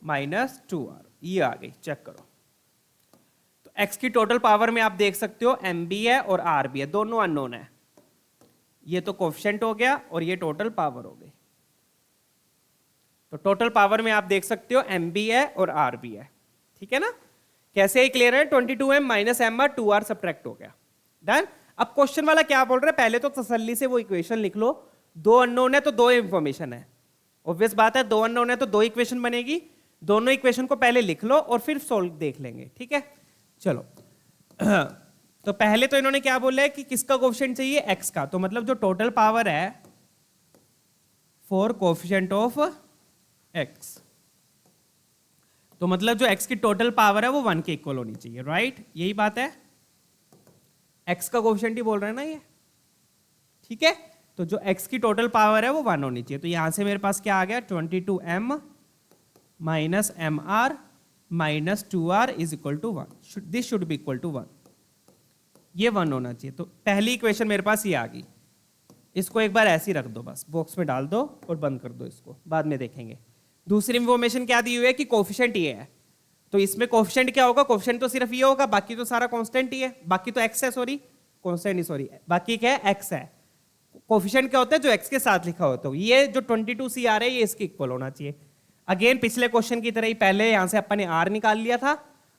minus 2r, ये आ गई। चेक करो। तो x की टोटल पावर में आप देख सकते हो m भी है और r भी है, दोनों अननोन है। ये तो कोफिशिएंट हो गया और ये टोटल पावर हो गई। तो टोटल पावर में आप देख सकते हो m भी है और r भी है, ठीक है ना। कैसे ही क्लियर है? 22m minus M are 2r subtract हो गया। डन। अब क्वेश्चन वाला क्या बोल रहा है? पहले तो तसल्ली से वो इक्वेशन लिख लो। दो अननोन है तो दो इंफॉर्मेशन है, ऑब्वियस बात है। दो अननोन है तो दो इक्वेशन बनेगी। दोनों इक्वेशन को पहले लिख लो और फिर सोल्व देख लेंगे, ठीक है। चलो तो पहले तो इन्होंने क्या बोला है कि किसका कोफिशिएंट चाहिए? x का। तो मतलब जो टोटल पावर है फॉर कोफिशिएंट ऑफ x, तो मतलब जो x की टोटल पावर है वो 1 के इक्वल होनी चाहिए, राइट? यही बात है, x का कोफिशिएंट ही बोल रहे हैं ना ये, ठीक है। तो जो x की टोटल पावर है वो 1 होनी चाहिए। तो यहां से मेरे पास क्या आ गया? 22m minus M R minus 2r is equal to 1। This should be equal to 1, ये 1 होना चाहिए। तो पहली इक्वेशन मेरे पास ये आ गई। इसको एक बार ऐसे ही रख दो, बस बॉक्स में डाल दो और बंद कर दो इसको, बाद में देखेंगे। दूसरी इंफॉर्मेशन क्या दी हुई है कि कोफिशिएंट ये है। तो इसमें कोफिशिएंट क्या होगा? कोफिशिएंट तो सिर्फ ये होगा, बाकी तो सारा कांस्टेंट ही है। बाकी तो x है, सॉरी कांस्टेंट नहीं, सॉरी बाकी क्या है? x है। कोफिशिएंट क्या होता है? जो x के साथ लिखा होता है। ये जो 22 सी आ रहा है ये इसके इक्वल होना चाहिए। अगेन पिछले क्वेश्चन की तरह ही पहले यहां से अपन ने r निकाल लिया था,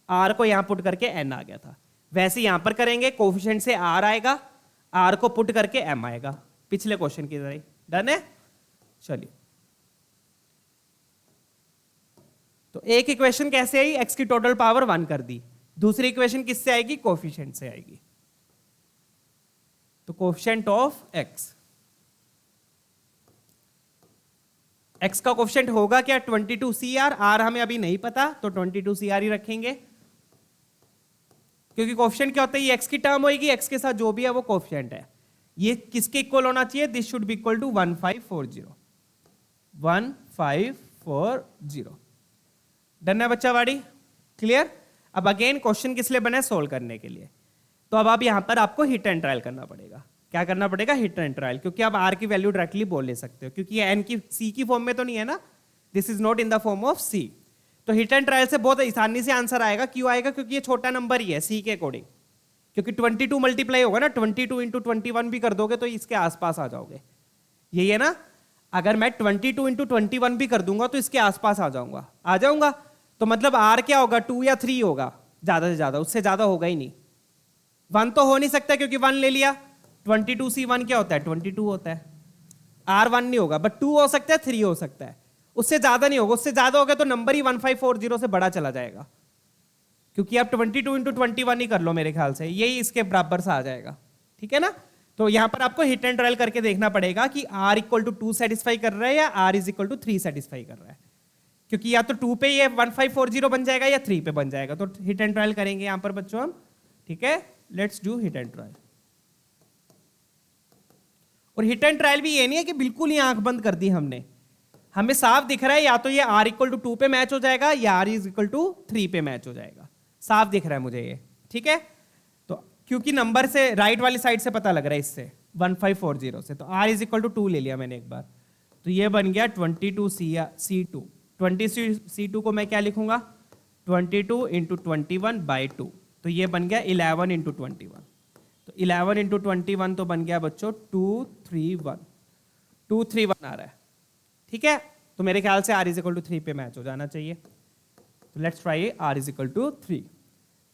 r को यहां पुट करके n आ गया था। वैसे यहां पर करेंगे, कोफिशिएंट से r आएगा, r को पुट करके m आएगा, पिछले क्वेश्चन की तरह ही। डन है। चलिए तो एक इक्वेशन कैसे आई? x की टोटल पावर 1 कर दी। दूसरी इक्वेशन किससे आएगी? कोफिशिएंट से आएगी। तो कोफिशिएंट ऑफ x, x का कोफिशिएंट होगा क्या? 22 सी आर। r हमें अभी नहीं पता, तो 22 सी आर ही रखेंगे, क्योंकि कोफिशिएंट क्या होता है? ये x की टर्म होगी, x के साथ जो भी है वो कोफिशिएंट है। ये किसके इक्वल होना चाहिए? This should be equal to 1540, 1540। Done है बच्चा वाड़ी? क्लियर। अब अगेन क्वेश्चन किस लिए बना है? सोल्व करने के लिए। तो अब आप यहां पर आपको हिट एंड ट्रायल करना पड़ेगा। क्या करना पड़ेगा? हिट एंड ट्रायल, क्योंकि आप r की वैल्यू डायरेक्टली बोल ले सकते हो, क्योंकि n की c की फॉर्म में तो नहीं है ना, this is not in the form of c। तो हिट एंड ट्रायल से बहुत आसानी से आंसर आएगा। क्यों आएगा? क्योंकि ये छोटा नंबर ही है c के अकॉर्डिंग, क्योंकि 22 मल्टीप्लाई होगा ना, 22 इंटू 21 भी कर दोगे तो इसके आसपास आ जाओगे। यही है ना। अगर मैं 22 इंटू 21 भी कर दूंगा तो इसके आसपास आ जाऊंगा। तो मतलब r क्या होगा? 2 या 3 होगा ज्यादा से ज्यादा, उससे ज्यादा होगा ही नहीं। 1 तो हो नहीं सकता क्योंकि 1 ले लिया। 22 सी 1 क्या होता है? 22 होता है। r 1 नहीं होगा, बट 2 हो सकता है, 3 हो सकता है, उससे ज्यादा नहीं होगा। उससे ज्यादा होगा तो नंबर ही 1540 से बड़ा चला जाएगा, क्योंकि आप 22 इंटू 21 ही कर लो, मेरे ख्याल से यही इसके बराबर सा आ जाएगा, ठीक है ना। तो यहां पर आपको हिट एंड ट्रायल करके देखना पड़ेगा कि r इक्वल टू 2 सेटिस्फाई कर रहा है या r is equal to 3 satisfy कर रहा है। क्योंकि या तो 2 पे ये 1540 बन जाएगा या 3 पे बन जाएगा, तो हिट एंड ट्रायल करेंगे यहां पर बच्चों हम, ठीक है। Let's do hit and trial. और हिट एंड ट्रायल भी ये नहीं है कि बिल्कुल ही आंख बंद कर दी हमने, हमें साफ दिख रहा है या तो ये r इक्वल टू 2 पे मैच हो जाएगा या r इज इक्वल टू 3 पे मैच हो जाएगा, साफ दिख रहा है मुझे ये, ठीक है। तो क्योंकि नंबर से राइट वाली साइड से पता लग रहा है इससे 1540 से, तो r इज इक्वल टू 2 ले लिया मैंने एक बार, तो ये बन गया 22c2। 20c2 को मैं क्या लिखूंगा, 22 इंटू 21/2, तो ये बन गया 11 इंटू 21, तो 11 इंटू 21 तो बन गया बच्चों 231 आ रहा है, ठीक है। तो मेरे ख्याल से r इज इक्वल टू 3 पे मैच हो जाना चाहिए, तो let's try r is equal to 3।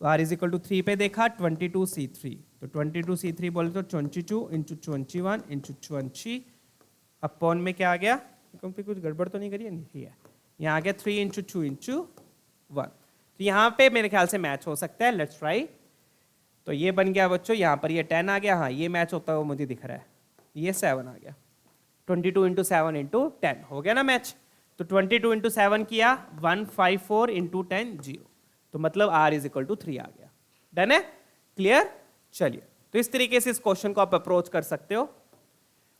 तो r इज इक्वल टू 3 पे देखा 22c3, तो 22c3 बोले तो 22 इंटू 21 इंटू 20 अपॉन में क्या आ गया, कुछ गड़बड़ तो नहीं करी है, नहीं है, यहाँ आ गया 3 इंटू 2 इंटू 1, तो यहाँ पे मेरे ख्याल से मैच हो सकता है, लेट्स ट्राई। तो ये बन गया बच्चों, यहाँ पर ये 10 आ गया, हाँ ये मैच होता है वो मुझे दिख रहा है, ये 7 आ गया, 22 इंटू 7 इंटू 10 हो गया ना मैच। तो 22 इंटू 7 किया 154 इंटू 10 0, तो मतलब r इज इक्वल टू 3 आ गया। डन है, क्लियर। चलिए, तो इस तरीके से इस क्वेश्चन को आप अप्रोच कर सकते हो,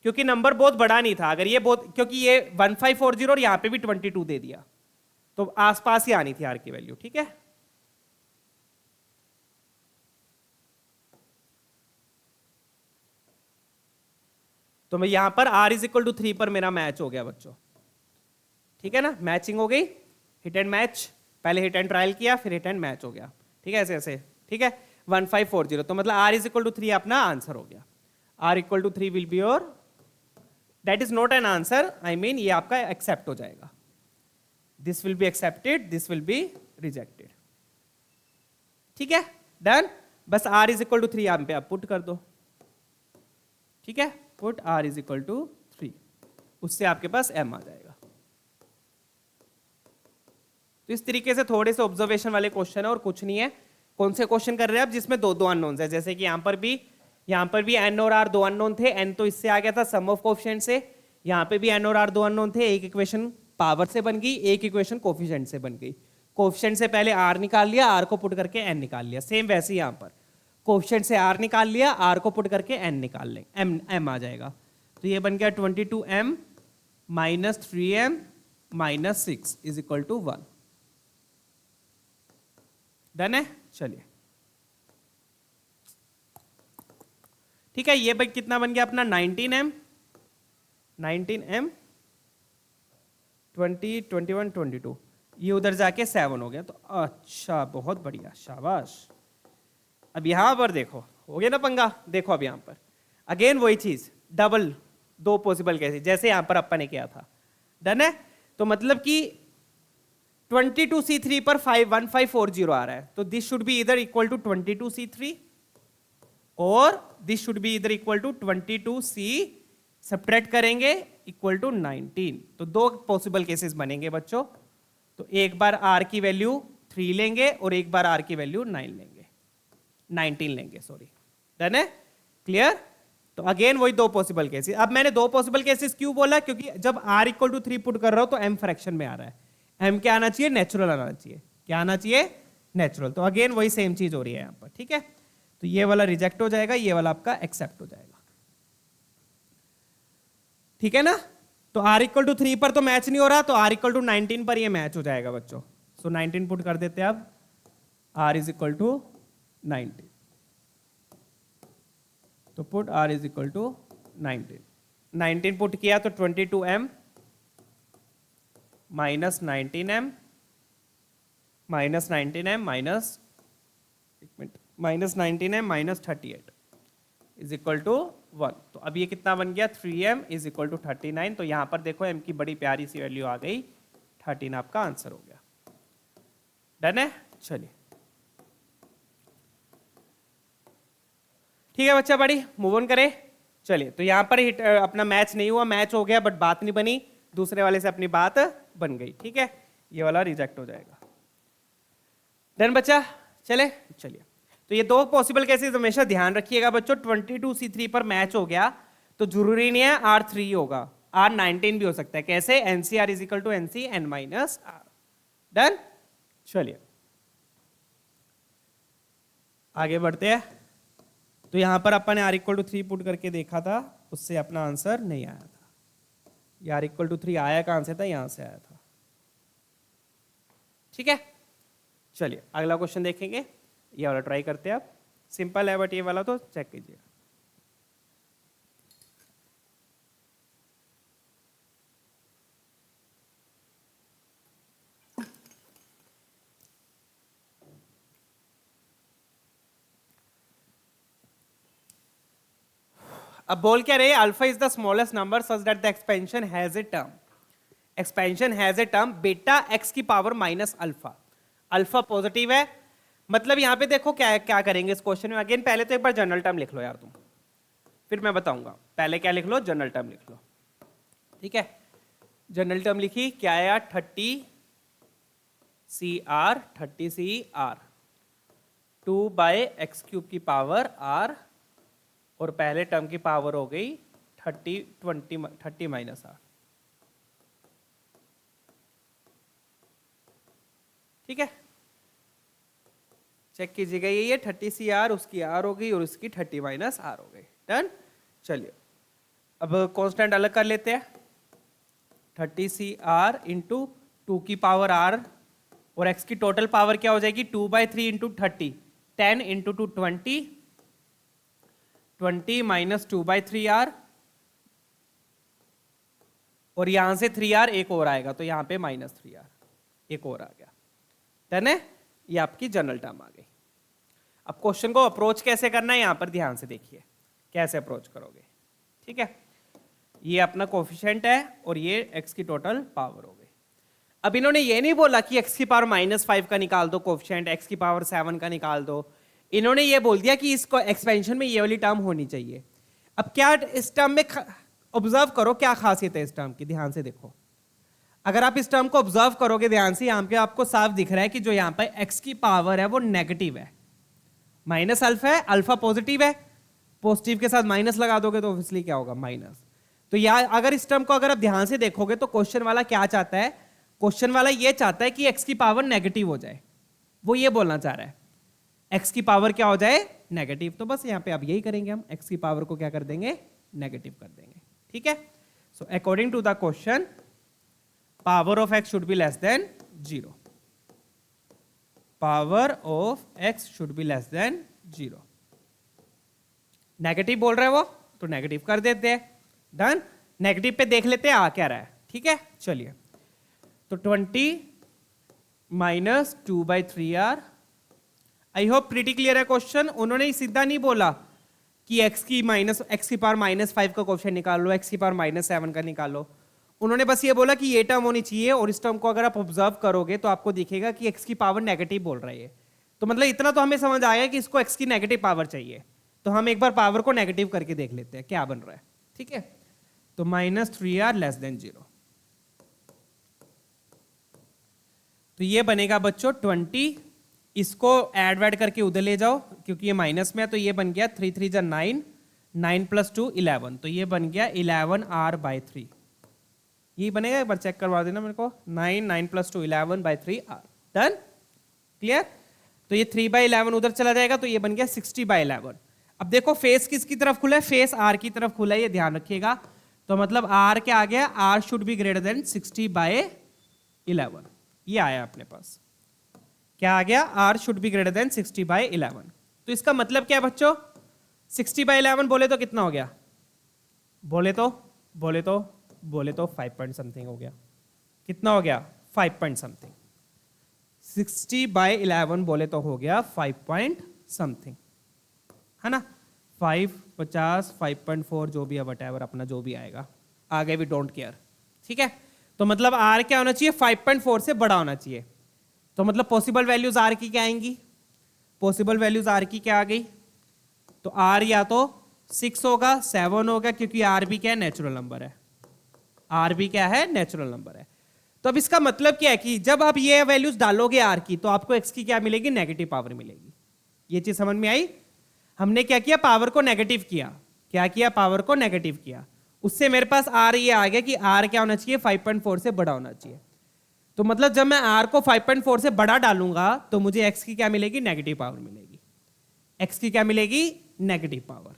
क्योंकि नंबर बहुत बड़ा नहीं था, अगर ये बहुत, क्योंकि ये 1540 और यहाँ पे भी 22 दे दिया, तो आसपास ही आनी थी r की वैल्यू, ठीक है। तो मैं यहां पर r इज इक्वल टू 3 पर मेरा मैच हो गया बच्चों, ठीक है ना, मैचिंग हो गई, हिट एंड मैच, पहले हिट एंड ट्रायल किया फिर हिट एंड मैच हो गया, ठीक है, ऐसे ऐसे, ठीक है। 1540, तो मतलब r इज इक्वल टू 3 अपना आंसर हो गया, r equal to 3 will be your, that is not an answer, I mean ये आपका एक्सेप्ट हो जाएगा, this will be accepted, this will be rejected, ठीक है। डन, बस r इज इक्वल टू 3 यहाँ पे आप पुट कर दो, ठीक है, put r is equal to 3, उससे आपके पास m आ जाएगा। तो इस तरीके से थोड़े से ऑब्जर्वेशन वाले क्वेश्चन है और कुछ नहीं है। कौन से क्वेश्चन कर रहे हैं आप जिसमें दो अननोन्स है, जैसे कि यहाँ पर भी n और r दो अननोन थे, n तो इससे आ गया था सम ऑफ कोएफिशिएंट से, यहाँ पे भी n और r दो अननोन थे, एक इक्वेशन पावर से बन गई, एक इक्वेशन कोएफिशिएंट से बन गई। कोएफिशिएंट से पहले r निकाल लिया, r को पुट करके n निकाल लिया, सेम वैसे ही यहाँ पर कोएफिशिएंट से r निकाल लिया, r को पुट करके n निकाल लें, m आ जाएगा, तो ये बन गया 22m minus 3m minus 6 is equal to 1। Done है, चलिए, ठीक है। ये भाई कितना बन गया अपना 19m 20 21 22, ये उधर जाके 7 हो गया, तो अच्छा बहुत बढ़िया, शाबाश। अब यहां पर देखो, हो गया ना पंगा, देखो अब यहां पर अगेन वही चीज, डबल दो पॉसिबल केसेस जैसे यहां पर अपन ने किया था। डन है, तो मतलब कि 22c3 पर 1540 आ रहा है, तो दिस शुड बी इधर इक्वल टू 22c3 और दिस शुड बी इधर इक्वल टू 22c, सब्ट्रैक्ट करेंगे इक्वल टू 19, तो दो पॉसिबल केसेस बनेंगे बच्चों। तो एक बार r की वैल्यू 3 लेंगे और एक बार r की वैल्यू 19 लेंगे, सॉरी। डन है, क्लियर। तो अगेन वही दो पॉसिबल केसेस। अब मैंने दो पॉसिबल केसेस क्यों बोला, क्योंकि जब r इक्वल टू 3 पुट कर रहा हो तो m फ्रैक्शन में आ रहा है, m क्या आना चाहिए, नेचुरल आना चाहिए, क्या आना चाहिए, नेचुरल। तो अगेन वही सेम चीज हो रही है यहाँ पर, ठीक है। तो ये वाला रिजेक्ट हो जाएगा, ये वाला आपका एक्सेप्ट हो जाएगा, ठीक है ना। तो r इक्वल टू 3 पर तो मैच नहीं हो रहा, तो r इक्वल टू 19 पर ये मैच हो जाएगा बच्चों। सो 19 पुट कर देते हैं अब, r इज इक्वल टू 19, तो put r is equal to 19 put किया तो 22m minus 19m minus 19m minus, एक minute, minus 19m minus 38 is equal to 1। तो अब ये कितना बन गया, 3m इज इक्वल टू 39। तो यहां पर देखो m की बड़ी प्यारी सी वैल्यू आ गई, 13 आपका आंसर हो गया। डन है, चलिए ठीक है बच्चा, बड़ी मूव ऑन करें। चलिए, तो यहां पर अपना मैच नहीं हुआ, मैच हो गया बट बात नहीं बनी, दूसरे वाले से अपनी बात बन गई, ठीक है, ये वाला रिजेक्ट हो जाएगा। डन बच्चा, चलिए। तो ये दो पॉसिबल केसेस हमेशा ध्यान रखिएगा बच्चों, 22c3 पर मैच हो गया तो जरूरी नहीं है r3 होगा, r19 भी हो सकता है। कैसे, NCr is equal to NC n minus r। Done. चलिए आगे बढ़ते हैं। तो यहां पर अपन ने r इक्वल टू 3 पुट करके देखा था, उससे अपना आंसर नहीं आया था। ये r इक्वल टू 3 आया कहां से था, यहां से आया था। ठीक है, चलिए अगला क्वेश्चन देखेंगे। ये वाला ट्राई करते हैं आप, सिंपल है बट ये वाला तो चेक कीजिएगा। अब बोल क्या रहे, alpha is the smallest number such that the expansion has a term, expansion has a term बेटा एक्स की power minus alpha. Alpha positive है, मतलब यहां पे देखो क्या क्या करेंगे इस क्वेश्चन में। अगेन पहले तो एक बार जनरल टर्म लिख लो यार तुम, फिर मैं बताऊंगा। पहले क्या लिख लो, जनरल टर्म लिख लो। ठीक है, जनरल टर्म लिखी, क्या आया 30 CR 30 CR 2 by x cube की पावर R, और पहले टर्म की पावर हो गई 30 माइनस R। ठीक है, चेक कीजिएगा, ये 30 CR उसकी R हो गई और उसकी 30 माइनस R हो गई। डन। चलिए अब कांस्टेंट अलग कर लेते हैं। 30 CR इंटू 2 की पावर R, और x की टोटल पावर क्या हो जाएगी 2 by 3 into 30, 10 into 2 20, 20 minus 2 by 3R, और यहां से 3R एक और आएगा तो यहां पे माइनस 3R एक और आ गया। डन है, ये आपकी जनरल टर्म आ गई। अब क्वेश्चन को अप्रोच कैसे करना है, यहां पर ध्यान से देखिए कैसे अप्रोच करोगे। ठीक है, ये अपना कोफिशिएंट है और ये x की टोटल पावर हो गई। अब इन्होंने ये नहीं बोला कि x की पावर -5 का निकाल दो कोफिशिएंट, x की पावर 7 का निकाल दो। इन्होंने ये बोल दिया कि इसको एक्सपेंशन में ये वाली टर्म होनी चाहिए। अब क्या इस टर्म में ऑब्जर्व करो क्या खासियत है इस टर्म की, ध्यान से देखो। अगर आप इस टर्म को ऑब्जर्व करोगे ध्यान से, यहां पे आपको साफ दिख रहा है कि जो यहां पर x की पावर है वो नेगेटिव है, माइनस अल्फा है, अल्फा पॉजिटिव है, पॉजिटिव के साथ माइनस लगा दोगे तो ऑब्वियसली क्या होगा माइनस। तो यार अगर इस टर्म को अगर आप ध्यान से देखोगे तो क्वेश्चन वाला क्या चाहता है, क्वेश्चन वाला ये चाहता है कि x की पावर नेगेटिव हो जाए। वो ये बोलना चाह रहा है x की पावर क्या हो जाए नेगेटिव। तो बस यहाँ पे अब यही करेंगे हम, x की पावर को क्या कर देंगे नेगेटिव कर देंगे। ठीक है, so according to the question power of x should be less than 0, power of x should be less than 0। Negative बोल रहे हैं वो तो नेगेटिव कर देते हैं। डन, नेगेटिव पे देख लेते हैं आ क्या रहा है। ठीक है, चलिए तो 20 minus 2 by 3R। I hope pretty clear है क्वेश्चन। उन्होंने सीधा नहीं बोला कि x की पावर -5 का क्वेश्चन निकाल लो, x की पावर -7 का निकाल लो। उन्होंने बस ये बोला कि ये टर्म होनी चाहिए, और इस टर्म को अगर आप ऑब्जर्व करोगे तो आपको दिखेगा कि x की पावर नेगेटिव बोल रही है। तो मतलब इतना तो हमें समझ आया कि इसको x की नेगेटिव पावर चाहिए। तो हम एक बार पावर को नेगेटिव करके देख लेते हैं क्या बन रहा है। ठीक है, तो -3R लेस देन 0, तो ये बनेगा बच्चों 20। इसको ऐड वैड करके उधर ले जाओ क्योंकि ये माइनस में है, तो ये बन गया 3 3 जा 9, 9 प्लस 2 11, तो ये बन गया 11R बाई 3। ये बनेगा, एक बार चेक करवा देना मेरे को। 9 9 plus 2 11 by 3R। Done, clear. तो ये 3 बाई 11 उधर चला जाएगा तो ये बन गया 60 बाई 11। अब देखो फेस किसकी तरफ खुला है, फेस R की तरफ खुला है, ये ध्यान रखिएगा। तो मतलब R क्या आ गया, R should be greater than 60 by 11। ये आया अपने पास, क्या आ गया, R should be greater than 60 by 11। तो इसका मतलब क्या है बच्चों, 60 बाई 11 बोले तो कितना हो गया, बोले तो 5 पॉइंट समथिंग हो गया। कितना हो गया 5 पॉइंट समथिंग। 60 बाई 11 बोले तो हो गया 5 पॉइंट समथिंग, है ना। 5 50 5.4 जो भी है वट अपना जो भी आएगा, आगे भी डोंट केयर। ठीक है, तो मतलब R क्या होना चाहिए 5.4 से बड़ा होना चाहिए। तो मतलब पॉसिबल वैल्यूज R की क्या आएंगी, पॉसिबल वैल्यूज R की क्या आ गई, तो R या तो 6 होगा 7 होगा, क्योंकि R भी क्या है नेचुरल नंबर है, R भी क्या है नेचुरल नंबर है। तो अब इसका मतलब क्या है कि जब आप ये वैल्यूज डालोगे R की तो आपको X की क्या मिलेगी, नेगेटिव पावर मिलेगी। ये चीज समझ में आई। हमने क्या किया, पावर को नेगेटिव किया, क्या किया, पावर को नेगेटिव किया। उससे मेरे पास R ये आ गया कि R क्या होना चाहिए 5.4 से बड़ा होना चाहिए। तो मतलब जब मैं r को 5.4 से बड़ा डालूंगा तो मुझे x की क्या मिलेगी, नेगेटिव पावर मिलेगी। x की क्या मिलेगी, नेगेटिव पावर।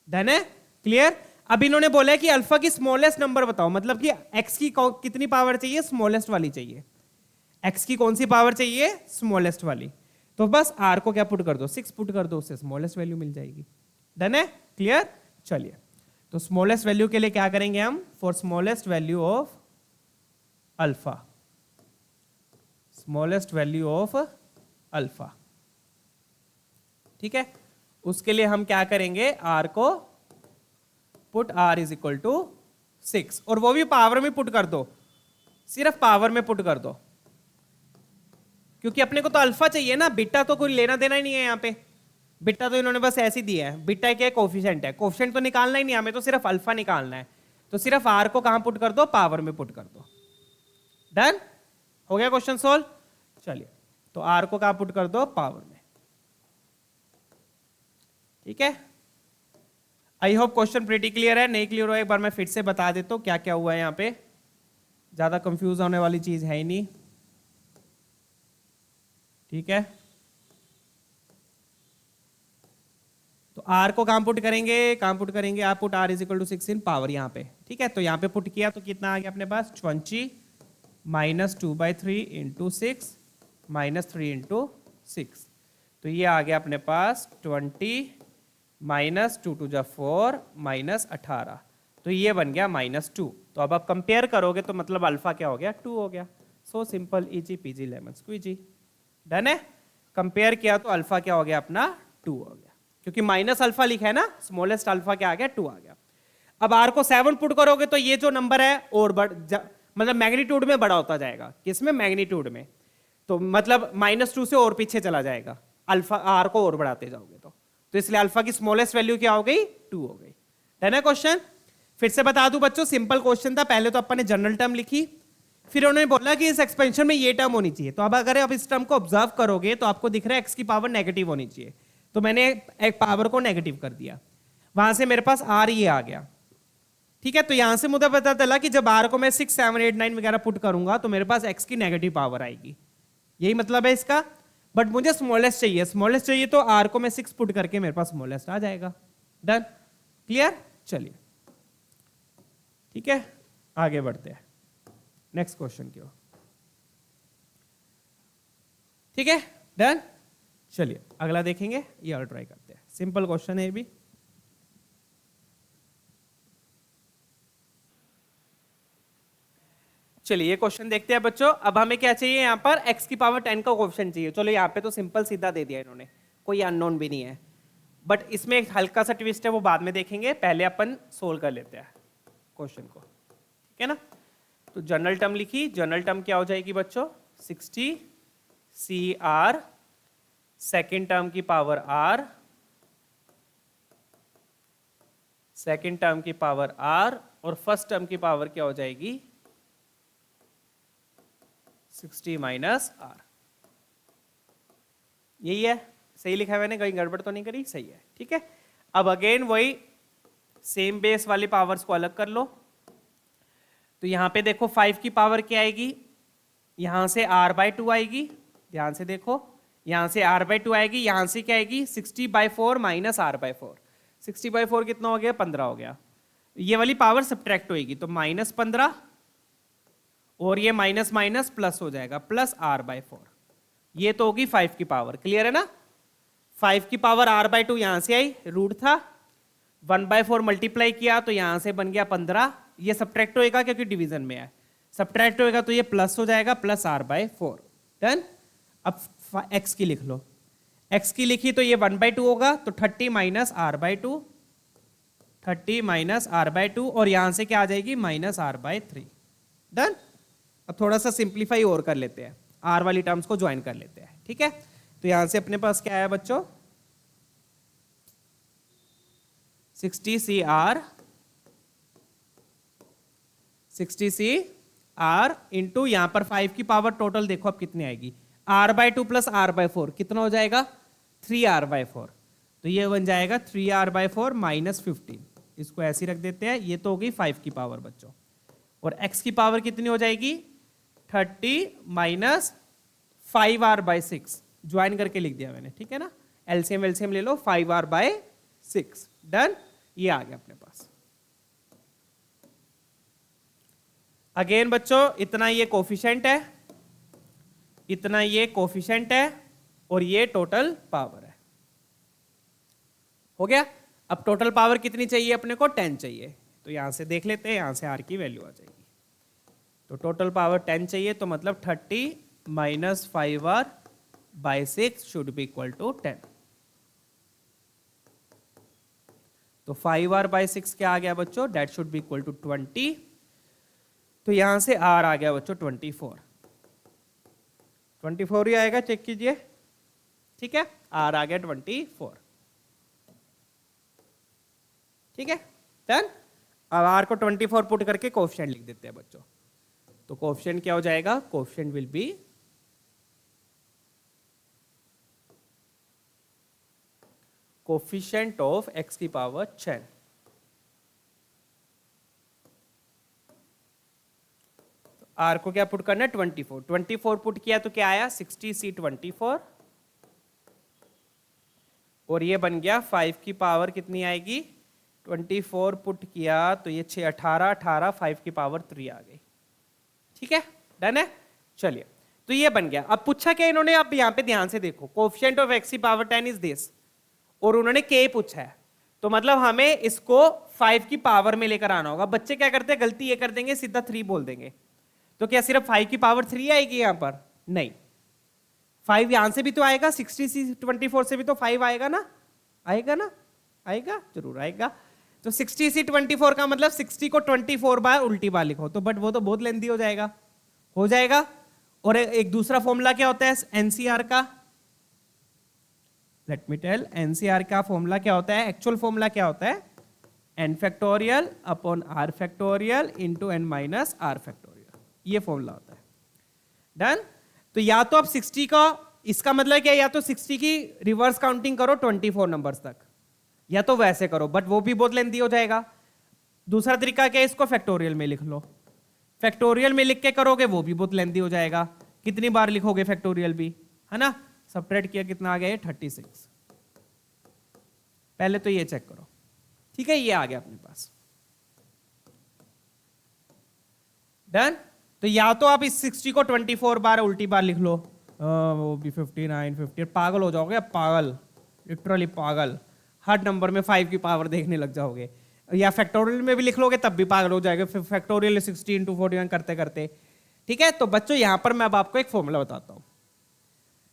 डन है, क्लियर। अब इन्होंने बोला है कि अल्फा की स्मॉलेस्ट नंबर बताओ, मतलब कि x की कितनी पावर चाहिए, स्मॉलेस्ट वाली चाहिए। x की कौन सी पावर चाहिए, स्मॉलेस्ट वाली। तो बस r को क्या पुट कर दो, 6 पुट कर दो, उससे स्मॉलेस्ट वैल्यू मिल जाएगी। डन है, क्लियर। चलिए, तो स्मॉलेस्ट वैल्यू के लिए क्या करेंगे हम, for smallest value of alpha, smallest value of alpha, ठीक है, उसके लिए हम क्या करेंगे, r को put r is equal to 6, और वो भी पावर में पुट कर दो, सिर्फ पावर में पुट कर दो, क्योंकि अपने को तो अल्फा चाहिए ना, बीटा तो कोई लेना देना ही नहीं है यहाँ पे। बीटा तो इन्होंने बस ऐसे ही दिया है, बीटा क्या है, कोफिशिएंट है, कोफिशिएंट तो निकालना ही नहीं, हमें तो सिर्फ अल्फा निकालना है। तो सिर्फ r को कहां पुट कर दो, पावर में पुट कर दो। डन हो गया क्वेश्चन सोल्व। चलिए, तो r को कहां पुट कर दो, पावर में, ठीक है। I hope question pretty clear है। नहीं क्लियर हो एक बार मैं फिर से बता देता हूं क्या क्या हुआ है यहाँ पे, ज्यादा कंफ्यूज होने वाली चीज है ही नहीं, ठीक है। तो r को कहां पुट करेंगे, कहां पुट करेंगे, आप put r is equal to 6 in power यहाँ पे, ठीक है। तो यहाँ पे पुट किया तो कितना आ गया अपने पास, 20 माइनस 2/3 इंटू 6 माइनस 3 इंटू 6, तो ये आ गया अपने पास 20 माइनस 2 टू जा 4 माइनस 18, तो ये बन गया -2। तो अब आप कंपेयर करोगे तो मतलब अल्फा क्या हो गया, 2 हो गया। So simple, easy peasy lemon squeezy. Done है, कंपेयर किया तो अल्फा क्या हो गया अपना, 2 हो गया, क्योंकि माइनस अल्फा लिखा है ना, स्मॉलेस्ट अल्फा क्या आ गया, 2 आ गया। अब r को 7 पुट करोगे तो ये जो नंबर है और मतलब मैग्नीट्यूड में बड़ा होता जाएगा, किसमें, मैग्नीट्यूड में, तो मतलब -2 से और पीछे चला जाएगा, अल्फा r को और बढ़ाते जाओगे तो इसलिए अल्फा की स्मॉलेस्ट वैल्यू क्या हो गई, 2 हो गई। डन है क्वेश्चन। फिर से बता दूं बच्चों, सिंपल क्वेश्चन था, पहले तो अपन ने जनरल टर्म लिखी, फिर उन्होंने बोला कि इस एक्सपेंशन में ये टर्म होनी चाहिए। तो अब अगर आप इस टर्म को ऑब्जर्व करोगे तो आपको दिख रहा है x की पावर नेगेटिव होनी चाहिए, तो मैंने एक पावर को नेगेटिव कर दिया, वहां से मेरे पास r ये आ गया, ठीक है। तो यहां से मुझे पता चला कि जब r को मैं 6, 7, 8, 9 वगैरह पुट करूंगा तो मेरे पास x की नेगेटिव पावर आएगी, यही मतलब है इसका। बट मुझे स्मॉलेस्ट चाहिए, स्मॉलेस्ट चाहिए तो r को मैं 6 पुट करके मेरे पास स्मॉलेस्ट आ जाएगा। Done, clear. चलिए, ठीक है, आगे बढ़ते हैं नेक्स्ट क्वेश्चन की ओर, ठीक है। डन, चलिए अगला देखेंगे, ये और ट्राई करते हैं, सिंपल क्वेश्चन है ये भी। चलिए ये क्वेश्चन देखते हैं बच्चों। अब हमें क्या चाहिए, यहाँ पर x की पावर 10 का कोएफिशिएंट चाहिए। चलो यहाँ पे तो सिंपल सीधा दे दिया इन्होंने, कोई अननोन भी नहीं है, बट इसमें एक हल्का सा ट्विस्ट है, वो बाद में देखेंगे, पहले अपन सोल्व कर लेते हैं क्वेश्चन को, ठीक है ना। तो जनरल टर्म लिखी, जनरल टर्म क्या हो जाएगी बच्चों, 60 CR, सेकेंड टर्म की पावर R, सेकेंड टर्म की पावर R, और फर्स्ट टर्म की पावर क्या हो जाएगी, 60 माइनस R। यही है, सही लिखा है मैंने, कहीं गड़बड़ तो नहीं करी, सही है, ठीक है। अब अगेन वही सेम बेस वाली पावर्स को अलग कर लो। तो यहां पे देखो 5 की पावर क्या आएगी, यहां से r/2 आएगी, ध्यान से देखो, यहां से r/2 आएगी, यहां से क्या आएगी, 60/4 माइनस r/4। 60/4 कितना हो गया, 15 हो गया। ये वाली पावर सब्ट्रैक्ट होगी तो -15, और ये माइनस माइनस प्लस हो जाएगा, प्लस r/4। ये तो होगी 5 की पावर, क्लियर है ना। 5 की पावर r/2 यहां से आई, रूट था, 1/4 मल्टीप्लाई किया तो यहां से बन गया 15, ये सब्ट्रैक्ट होएगा क्योंकि डिवीजन में है, सब्ट्रैक्ट होएगा तो ये प्लस हो जाएगा, प्लस r/4। डन। अब x की लिख लो, x की लिखी तो ये 1/2 होगा, तो 30 माइनस r/2, 30 माइनस r/2, और यहां से क्या आ जाएगी, माइनस r/3। डन। अब थोड़ा सा सिंप्लीफाई और कर लेते हैं, r वाली टर्म्स को ज्वाइन कर लेते हैं, ठीक है। तो यहां से अपने पास क्या आया बच्चों, 60 CR, 60 CR इंटू यहां पर 5 की पावर टोटल देखो अब कितनी आएगी, r/2 प्लस r/4 कितना हो जाएगा, 3r/4। तो ये बन जाएगा 3r/4 माइनस 15, इसको ऐसे रख देते हैं, ये तो होगी 5 की पावर बच्चों। और x की पावर कितनी हो जाएगी, 30 माइनस 5r/6 ज्वाइन करके लिख दिया मैंने, ठीक है ना। एलसीएम एलसीएम ले लो, 5r/6 डन। ये आ गया अपने पास। अगेन बच्चों इतना ये कोफिशिएंट है, इतना ये कोफिशिएंट है, और ये टोटल पावर है। हो गया। अब टोटल पावर कितनी चाहिए अपने को? 10 चाहिए। तो यहां से देख लेते हैं, यहां से आर की वैल्यू आ जाएगी। तो टोटल पावर 10 चाहिए, तो मतलब 30 माइनस 5r/6 should be equal to 10। तो 5r/6 क्या आ गया बच्चों? That should be equal to 20। तो यहां से आर आ गया बच्चों 24 ही आएगा, चेक कीजिए, ठीक है। आर आ गया 24, ठीक है डन। अब आर को 24 पुट करके कोएफिशिएंट लिख देते हैं बच्चों। तो कोएफिशिएंट क्या हो जाएगा? Coefficient will be coefficient of x की पावर 10। आर को क्या पुट करना है? 24 पुट किया तो क्या आया? 60c24, और ये बन गया 5 की पावर कितनी आएगी? 24 पुट किया तो ये 6 18 5 की पावर 3 आ गई, ठीक है डन है। चलिए तो ये बन गया। अब पूछा क्या इन्होंने? अब यहाँ पे ध्यान से देखो, कोएफिशिएंट ऑफ x की पावर 10 इज दिस, और उन्होंने k पूछा है, तो मतलब हमें इसको 5 की पावर में लेकर आना होगा। बच्चे क्या करते हैं? गलती ये कर देंगे, सीधा 3 बोल देंगे। तो क्या सिर्फ 5 की पावर 3 आएगी यहां पर? नहीं, 5 यहां से भी तो आएगा, 60c24 से भी तो 5 आएगा ना, आएगा ना, आएगा, जरूर आएगा। तो 60c24 का मतलब 60 को 24 बार उल्टी बार लिखो, तो बट वो तो बहुत लेंथी हो जाएगा, हो जाएगा। और एक दूसरा फॉर्मूला क्या होता है एनसीआर का? लेट मी टेल, एनसीआर का फॉर्मूला क्या होता है? एक्चुअल फॉर्मूला क्या होता है? n factorial upon r factorial into n minus r factorial, ये फॉर्मूला होता है डन। तो या तो आप 60 का, इसका मतलब क्या, या तो 60 की रिवर्स काउंटिंग करो 24 नंबर्स तक, या तो वैसे करो, बट वो भी बहुत लेंथी हो जाएगा। दूसरा तरीका क्या है? इसको फैक्टोरियल में लिख लो। फैक्टोरियल में लिख के करोगे वो भी बहुत लेंथी हो जाएगा। कितनी बार लिखोगे फैक्टोरियल भी, है ना। सबट्रैक्ट किया कितना आ गया? 36। पहले तो ये चेक करो, ठीक है। ये आ गया अपने पास डन। तो या तो आप इस 60 को 24 बार उल्टी बार लिख लो, वो भी 59 50, पागल हो जाओगे अब, पागल, लिटरली पागल। हर नंबर में 5 की पावर देखने लग जाओगे, या फैक्टोरियल में भी लिख लोगे तब भी पागल हो जाएगा, फिर फैक्टोरियल 60 × 41 करते करते, ठीक है। तो बच्चों यहां पर मैं अब आपको एक फॉर्मूला बताता हूं।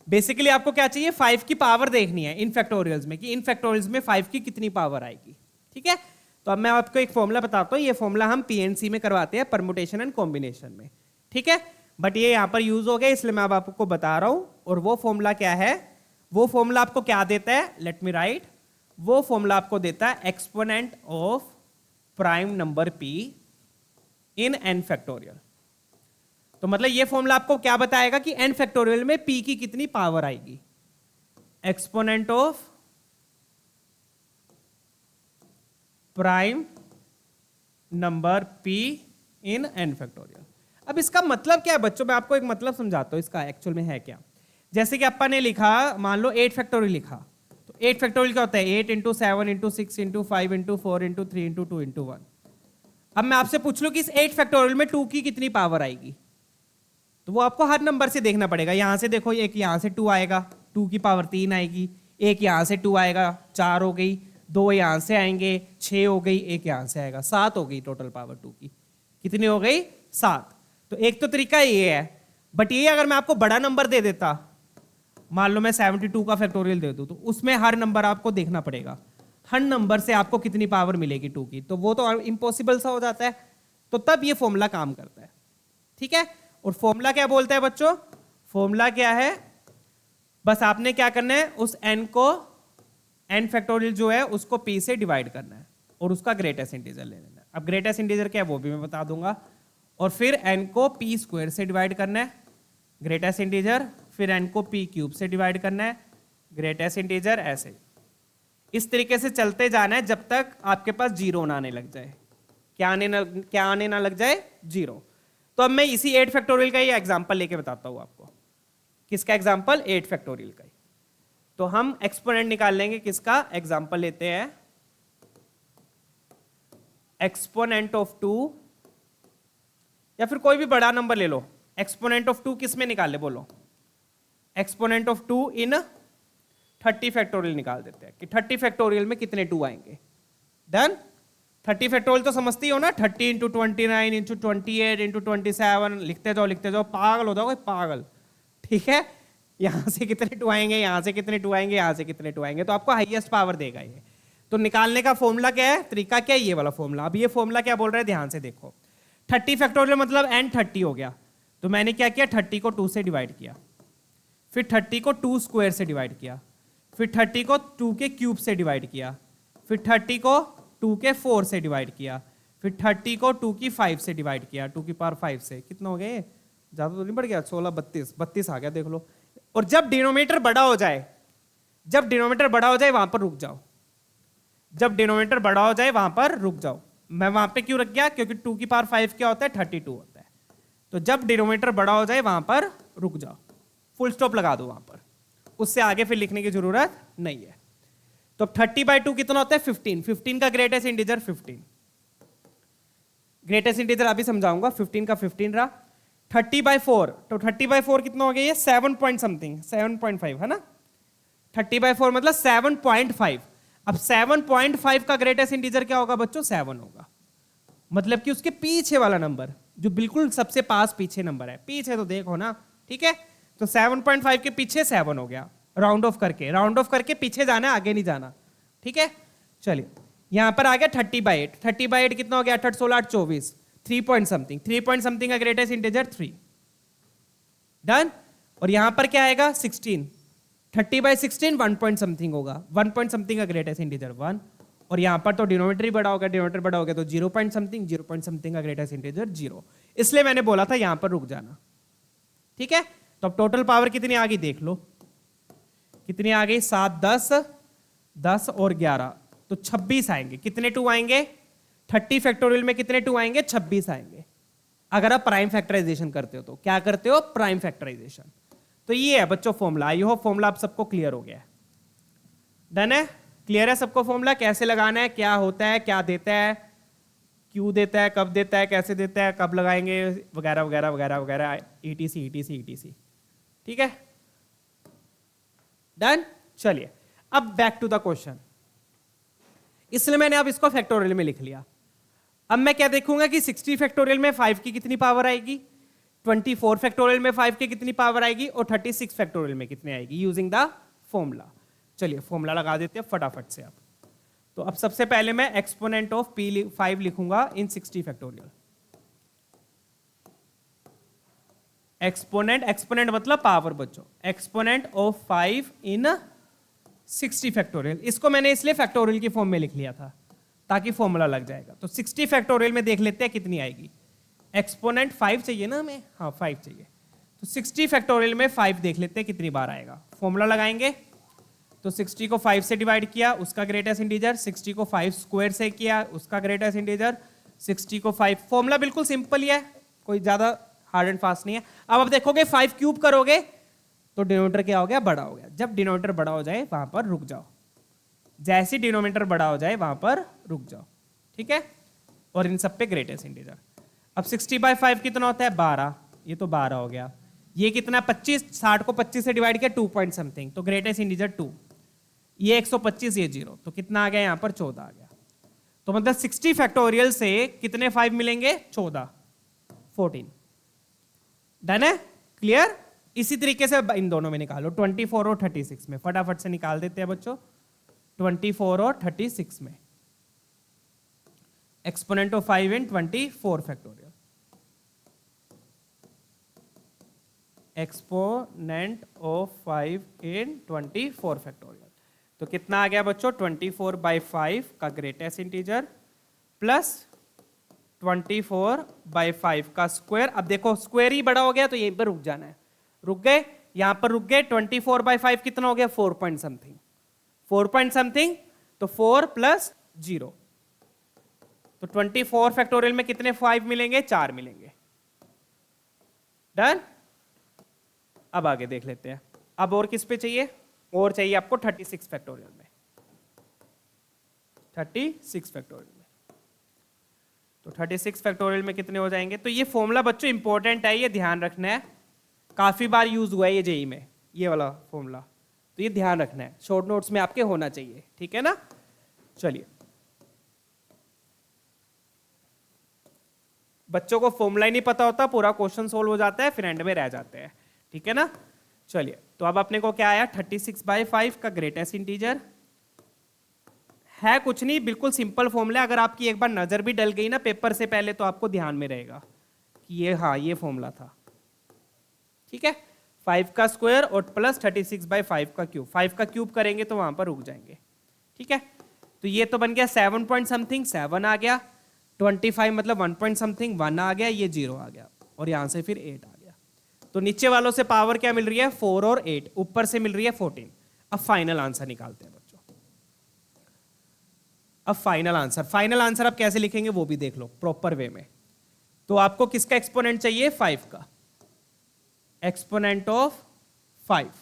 बेसिकली आपको क्या चाहिए? 5 की पावर देखनी है इन फैक्टोरियल्स में, कि इन फैक्टोरियल्स में 5 की कितनी पावर आएगी, ठीक है। तो अब मैं आपको एक फॉर्मूला बताता हूं। ये फॉर्मूला हम पीएनसी में करवाते हैं, परमुटेशन एंड कॉम्बिनेशन में, ठीक है। बट ये यहां पर यूज हो गया, इसलिए मैं अब आपको बता रहा हूं। और वो फॉर्मूला क्या है? वो फॉर्मूला आपको क्या देता है? Let me right. वो फॉर्मूला आपको देता है exponent of prime number p in n factorial. तो मतलब ये फॉर्मूला आपको क्या बताएगा कि n फैक्टोरियल में p की कितनी पावर आएगी? Exponent of prime number p in n factorial. अब इसका मतलब क्या है बच्चों? मैं आपको एक मतलब समझाता हूं इसका एक्चुअल में है क्या। जैसे कि अपन ने लिखा, मान लो 8 फैक्टोरियल लिखा, तो 8 फैक्टोरियल क्या होता है? 8 × 7 × 6 × 5 × 4 × 3 × 2 × 1। अब मैं आपसे पूछ लूं कि इस 8 फैक्टोरियल में 2 की कितनी पावर आएगी, तो वो आपको हर नंबर से देखना पड़ेगा। यहां से देखो, एक यहां से 2 आएगा, 2 की पावर 3 आएगी, एक यहां से 2 आएगा, 4 हो गई, 2 यहां से आएंगे, 6 हो गई, एक यहां से आएगा, 7 हो गई टोटल पावर 2 की। कितनी हो गई? 7। तो एक तो तरीका ये है, बट ये अगर मैं आपको बड़ा नंबर दे देता, मान लो मैं 72 का फैक्टोरियल दे दूं, तो उसमें हर नंबर आपको देखना पड़ेगा, हर नंबर से आपको कितनी पावर मिलेगी 2 की, तो वो तो इम्पॉसिबल सा हो जाता है। तो तब ये फॉर्मूला काम करता है, ठीक है। और फॉर्मूला क्या बोलता है बच्चों? फॉर्मूला क्या है? बस आपने क्या करना है, उस n को, n फैक्टोरियल जो है उसको p से डिवाइड करना है और उसका ग्रेटेस्ट इंटीजर ले लेना है। अब ग्रेटेस्ट इंटीजर क्या है वो भी मैं बता दूंगा। और फिर n को p स्क्वायर से डिवाइड करना है, ग्रेटेस्ट इंटीजर, फिर n को p क्यूब से डिवाइड करना है, ग्रेटेस्ट इंटीजर, ऐसे इस तरीके से चलते जाना है जब तक आपके पास जीरो ना आने लग जाए। क्या आने ना लग जाए? जीरो। तो अब मैं इसी 8 फैक्टोरियल का ही एग्जांपल लेके बताता हूं आपको। किसका एग्जांपल? 8 फैक्टोरियल का ही। तो हम एक्सपोनेंट निकाल लेंगे, किसका एग्जांपल लेते हैं, एक्सपोनेंट ऑफ 2, या फिर कोई भी बड़ा नंबर ले लो। एक्सपोनेंट ऑफ 2 किस में निकाले बोलो? एक्सपोनेंट ऑफ 2 इन 30 फैक्टोरियल निकाल देते हैं कि 30 फैक्टोरियल में कितने 2 आएंगे। डन। 30 फैक्टोरियल तो समझती हो ना, 30 इंटू 29 इंटू 28 इंटू 27, लिखते जाओ, पागल हो जाओगे पागल। ठीक है, यहां से कितने 2 आएंगे, यहां से कितने 2 आएंगे, यहां से कितने 2 आएंगे, तो आपको हाईएस्ट पावर देगा ये। तो निकालने का फॉर्मूला क्या है, तरीका क्या है, ये वाला फॉर्मूला। अब ये फॉर्मूला क्या बोल रहा है, ध्यान से देखो। 30 फैक्टोरियल मतलब n 30 हो गया, तो मैंने क्या किया, 30 को 2 से डिवाइड किया, फिर 30 को 2 स्क्वायर से डिवाइड किया, फिर 30 को 2 के क्यूब से डिवाइड किया, फिर 30 को 2 के 4 से डिवाइड किया, फिर 30 को 2 की 5 से डिवाइड किया, 2 की पावर 5 से। कितना हो गया, ज्यादा तो नहीं बढ़ गया, 16 32 आ गया, देख लो। और जब डिनोमिनेटर बड़ा हो जाए, जब डिनोमिनेटर बड़ा हो जाए वहां पर रुक जाओ, जब डिनोमिनेटर बड़ा हो जाए वहां पर रुक जाओ। मैं वहां पे क्यों रख गया, क्योंकि 2 की पावर 5 क्या होता है, 32 होता है। तो जब डिनोमिनेटर बड़ा हो जाए वहां पर रुक जाओ, फुल स्टॉप लगा दो वहां पर, उससे आगे फिर लिखने की जरूरत नहीं है। तो 30/2 कितना होता है, 15। 15 का ग्रेटेस्ट इंटीजर 15, ग्रेटेस्ट इंटीजर अभी समझाऊंगा। 15 का 15 रहा। 30/4, तो 30/4 कितना हो गया, ये 7 पॉइंट समथिंग, 7.5 है ना। 30/4 मतलब 7.5। अब 7.5 का ग्रेटेस्ट इंटीजर क्या होगा बच्चों, 7 होगा। मतलब कि उसके पीछे वाला नंबर, जो बिल्कुल सबसे पास पीछे नंबर है, पीछे तो देखो ना, ठीक है। तो 7.5 के पीछे 7 हो गया, राउंड ऑफ करके, राउंड ऑफ करके पीछे जाना है, आगे नहीं जाना, ठीक है। चलिए यहां पर आ गया 30/8। 30/8 कितना हो गया, 8 16 8 24, 3 पॉइंट समथिंग, 3 पॉइंट समथिंग का ग्रेटेस्ट इंटीजर 3। डन। और यहां पर क्या आएगा, 16। 30/16 1 पॉइंट समथिंग होगा, 1 पॉइंट समथिंग का ग्रेटेस्ट इंटीजर 1। और यहां पर तो डिनोमिनेटर ही बड़ा होगा, डिनोमिनेटर बड़ा हो गया तो 0 पॉइंट समथिंग, 0 पॉइंट समथिंग का ग्रेटेस्ट इंटीजर 0। इसलिए मैंने बोला था यहां पर रुक जाना, ठीक है। तो अब टोटल पावर कितनी आ गई देख लो, कितनी आ गई, 7 10 10 और 11, तो 26 आएंगे। कितने 2 आएंगे, 30 फैक्टोरियल में कितने 2 आएंगे, 26 आएंगे। अगर आप प्राइम फैक्टराइजेशन करते हो तो क्या करते हो, प्राइम फैक्टराइजेशन। तो ये है बच्चों फॉर्मूला। आई होप फॉर्मूला आप सबको क्लियर हो गया है। डन है, क्लियर है सबको फॉर्मूला, कैसे लगाना है, क्या होता है, क्या देता है, क्यों देता है, कब देता है, कैसे देता है, कब लगाएंगे, वगैरह वगैरह वगैरह वगैरह, ETC ETC ETC, ठीक है। डन। चलिए अब बैक टू द क्वेश्चन। इसलिए मैंने अब इसको फैक्टोरियल में लिख लिया। अब मैं क्या देखूंगा कि 60 फैक्टोरियल में 5 की कितनी पावर आएगी, 24 फैक्टोरियल में 5 की कितनी पावर आएगी, और 36 फैक्टोरियल में कितनी आएगी, यूजिंग द फॉर्मूला। चलिए फॉर्मूला लगा देते हैं फटाफट से आप। तो अब सबसे पहले मैं एक्सपोनेंट ऑफ P5 लिखूंगा इन 60 फैक्टोरियल। एक्सपोनेंट, एक्सपोनेंट मतलब पावर बच्चों, एक्सपोनेंट ऑफ 5 इन 60 फैक्टोरियल। इसको मैंने इसलिए फैक्टोरियल की फॉर्म में लिख लिया था ताकि फॉर्मूला लग जाएगा। तो 60 फैक्टोरियल में देख लेते हैं कितनी आएगी। एक्सपोनेंट 5 चाहिए ना हमें, हाँ 5 चाहिए। तो 60 फैक्टोरियल में 5 देख लेते हैं कितनी बार आएगा। फॉर्मूला लगाएंगे, तो 60 को 5 से डिवाइड किया, उसका ग्रेटेस्ट इंटीजर, 60 को 5 स्क्वायर से किया, उसका ग्रेटेस्ट इंटीजर, 60 को 5। फॉर्मूला बिल्कुल सिंपल ही है, कोई ज्यादा हार्ड एंड फास्ट नहीं है। अब आप देखोगे 5 क्यूब करोगे तो डिनोमिनेटर क्या हो गया, बड़ा हो गया। जब डिनोमिनेटर बड़ा हो जाए वहां पर रुक जाओ, जैसे डिनोमिनेटर बड़ा हो जाए वहां पर रुक जाओ, ठीक है। और इन सब पे ग्रेटेस्ट इंटीजर। अब 60/5 कितना होता है, 12, ये तो 12 हो गया। ये कितना 25, 60 को 25 से डिवाइड किया, 2 पॉइंट समथिंग, तो ग्रेटेस्ट इंटीजर 2। ये 125, ये 0, तो कितना आ गया यहाँ पर 14 आ गया। तो मतलब 60 फैक्टोरियल से कितने 5 मिलेंगे, 14, 14। डन है, क्लियर। इसी तरीके से इन दोनों में निकालो, 24 और 36 में, फटाफट से निकाल देते हैं बच्चों। 24 और 36 में exponent of 5 in 24 factorial, exponent of 5 in 24 factorial. तो कितना आ गया बच्चों, 24/5 का ग्रेटेस्ट इंटीजर प्लस 24/5 का स्क्वायर। अब देखो स्क्वायर ही बड़ा हो गया तो यहीं पर रुक जाना है, रुक गए, यहां पर रुक गए। 24/5 कितना हो गया, 4 पॉइंट समथिंग, 4 पॉइंट समथिंग, तो 4 प्लस 0, तो 24 फैक्टोरियल में कितने 5 मिलेंगे, 4 मिलेंगे। डन। अब आगे देख लेते हैं, अब और किस पे चाहिए, और चाहिए आपको 36 फैक्टोरियल में, 36 फैक्टोरियल में। तो 36 फैक्टोरियल में कितने हो जाएंगे, तो ये फॉर्मूला बच्चों इंपॉर्टेंट है, ये ध्यान रखना है, काफी बार यूज हुआ है ये जेई में, ये वाला फॉर्मूला, तो ये ध्यान रखना है, शॉर्ट नोट्स में आपके होना चाहिए, ठीक है ना। चलिए, बच्चों को फॉर्मूला ही नहीं पता होता, पूरा क्वेश्चन सोल्व हो जाता है, फिर एंड में रह जाते हैं, ठीक है ना। चलिए, तो अब अपने को क्या आया, 36/5 का ग्रेटेस्ट इंटीजर है कुछ नहीं, बिल्कुल सिंपल फॉर्मूला, अगर आपकी एक बार नजर भी डल गई ना पेपर से पहले तो आपको ध्यान में रहेगा कि ये, हाँ ये फॉर्मूला था, ठीक है। 5 का स्क्वायर और प्लस 36/5 का क्यूब, 5 का क्यूब करेंगे तो वहां पर रुक जाएंगे, ठीक है। तो ये तो बन गया 7 पॉइंट समथिंग, 7 आ गया, 25 मतलब 1 पॉइंट समथिंग, 1 आ गया, ये 0 आ गया, और यहां से फिर 8 आ गया। तो नीचे वालों से पावर क्या मिल रही है, 4 और 8, ऊपर से मिल रही है 14। अब फाइनल आंसर निकालते हैं बच्चों, अब फाइनल आंसर आप कैसे लिखेंगे वो भी देख लो प्रॉपर वे में। तो आपको किसका एक्सपोनेंट चाहिए, 5 का, एक्सपोनेंट ऑफ 5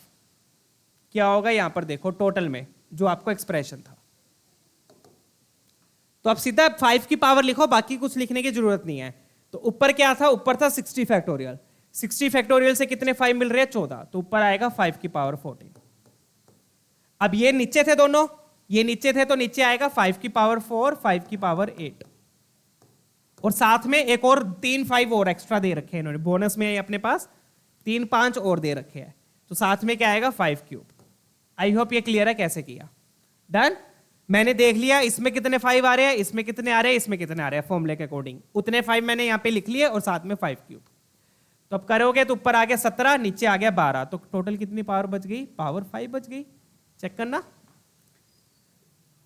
क्या होगा, यहां पर देखो टोटल में जो आपको एक्सप्रेशन था, तो आप सीधा 5 की पावर लिखो, बाकी कुछ लिखने की जरूरत नहीं है। तो ऊपर क्या था, ऊपर था 60 फैक्टोरियल, 60 फैक्टोरियल से कितने 5 मिल रहे हैं, 14, तो ऊपर आएगा 5 की पावर 14। अब ये नीचे थे दोनों, ये नीचे थे तो नीचे आएगा 5 की पावर 4, 5 की पावर 8, और साथ में एक और 3 5 और एक्स्ट्रा दे रखे हैं इन्होंने, बोनस में अपने पास 3 5 और दे रखे हैं, तो साथ में क्या आएगा 5 क्यूब। आई होप ये क्लियर है कैसे किया, डन। मैंने देख लिया इसमें कितने 5 आ रहे हैं, इसमें कितने आ रहे हैं, इसमें कितने आ रहे हैं, फॉर्मूले के अकॉर्डिंग उतने 5 मैंने यहां पे लिख लिए, और साथ में 5 क्यूब। तो अब करोगे तो ऊपर आ गया 17, नीचे आ गया 12, तो टोटल कितनी पावर बच गई, पावर 5 बच गई, चेक करना,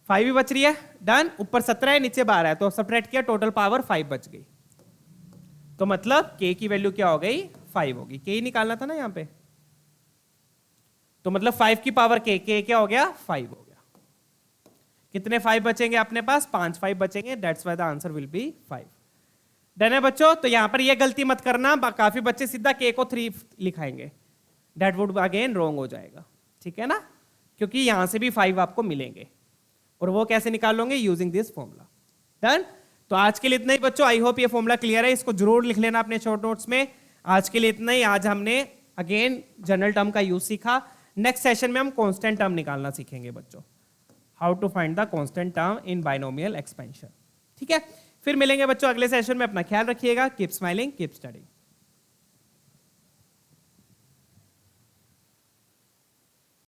5 भी बच रही है, डन। ऊपर 17 है, नीचे 12 है, तो सबट्रैक्ट किया, टोटल पावर 5 बच गई। तो मतलब k की वैल्यू क्या हो गई, 5 होगी, k ही निकालना था ना यहां पे, तो मतलब 5 की पावर k, क्या हो गया, 5 हो गया। कितने 5 बचेंगे अपने पास, 5 5 बचेंगे, that's why the answer will be 5। Done है बच्चों। तो यहां पर ये गलती मत करना, काफी बच्चे सीधा k को 3 लिखाएंगे, दैट वुड अगेन रॉन्ग हो जाएगा, ठीक है ना, क्योंकि यहां से भी 5 आपको मिलेंगे, और वो कैसे निकाल लोगे, यूजिंग दिस फॉर्मूला। डन। तो आज के लिए इतना ही बच्चों, आई होप ये फॉर्मूला क्लियर है, इसको जरूर लिख लेना अपने शॉर्ट नोट्स में। आज के लिए इतना ही, आज हमने अगेन जनरल टर्म का यूज सीखा, नेक्स्ट सेशन में हम कांस्टेंट टर्म निकालना सीखेंगे बच्चों, how to find the constant term in binomial expansion, ठीक है। फिर मिलेंगे बच्चों अगले सेशन में, अपना ख्याल रखिएगा, कीप स्माइलिंग कीप स्टडिंग।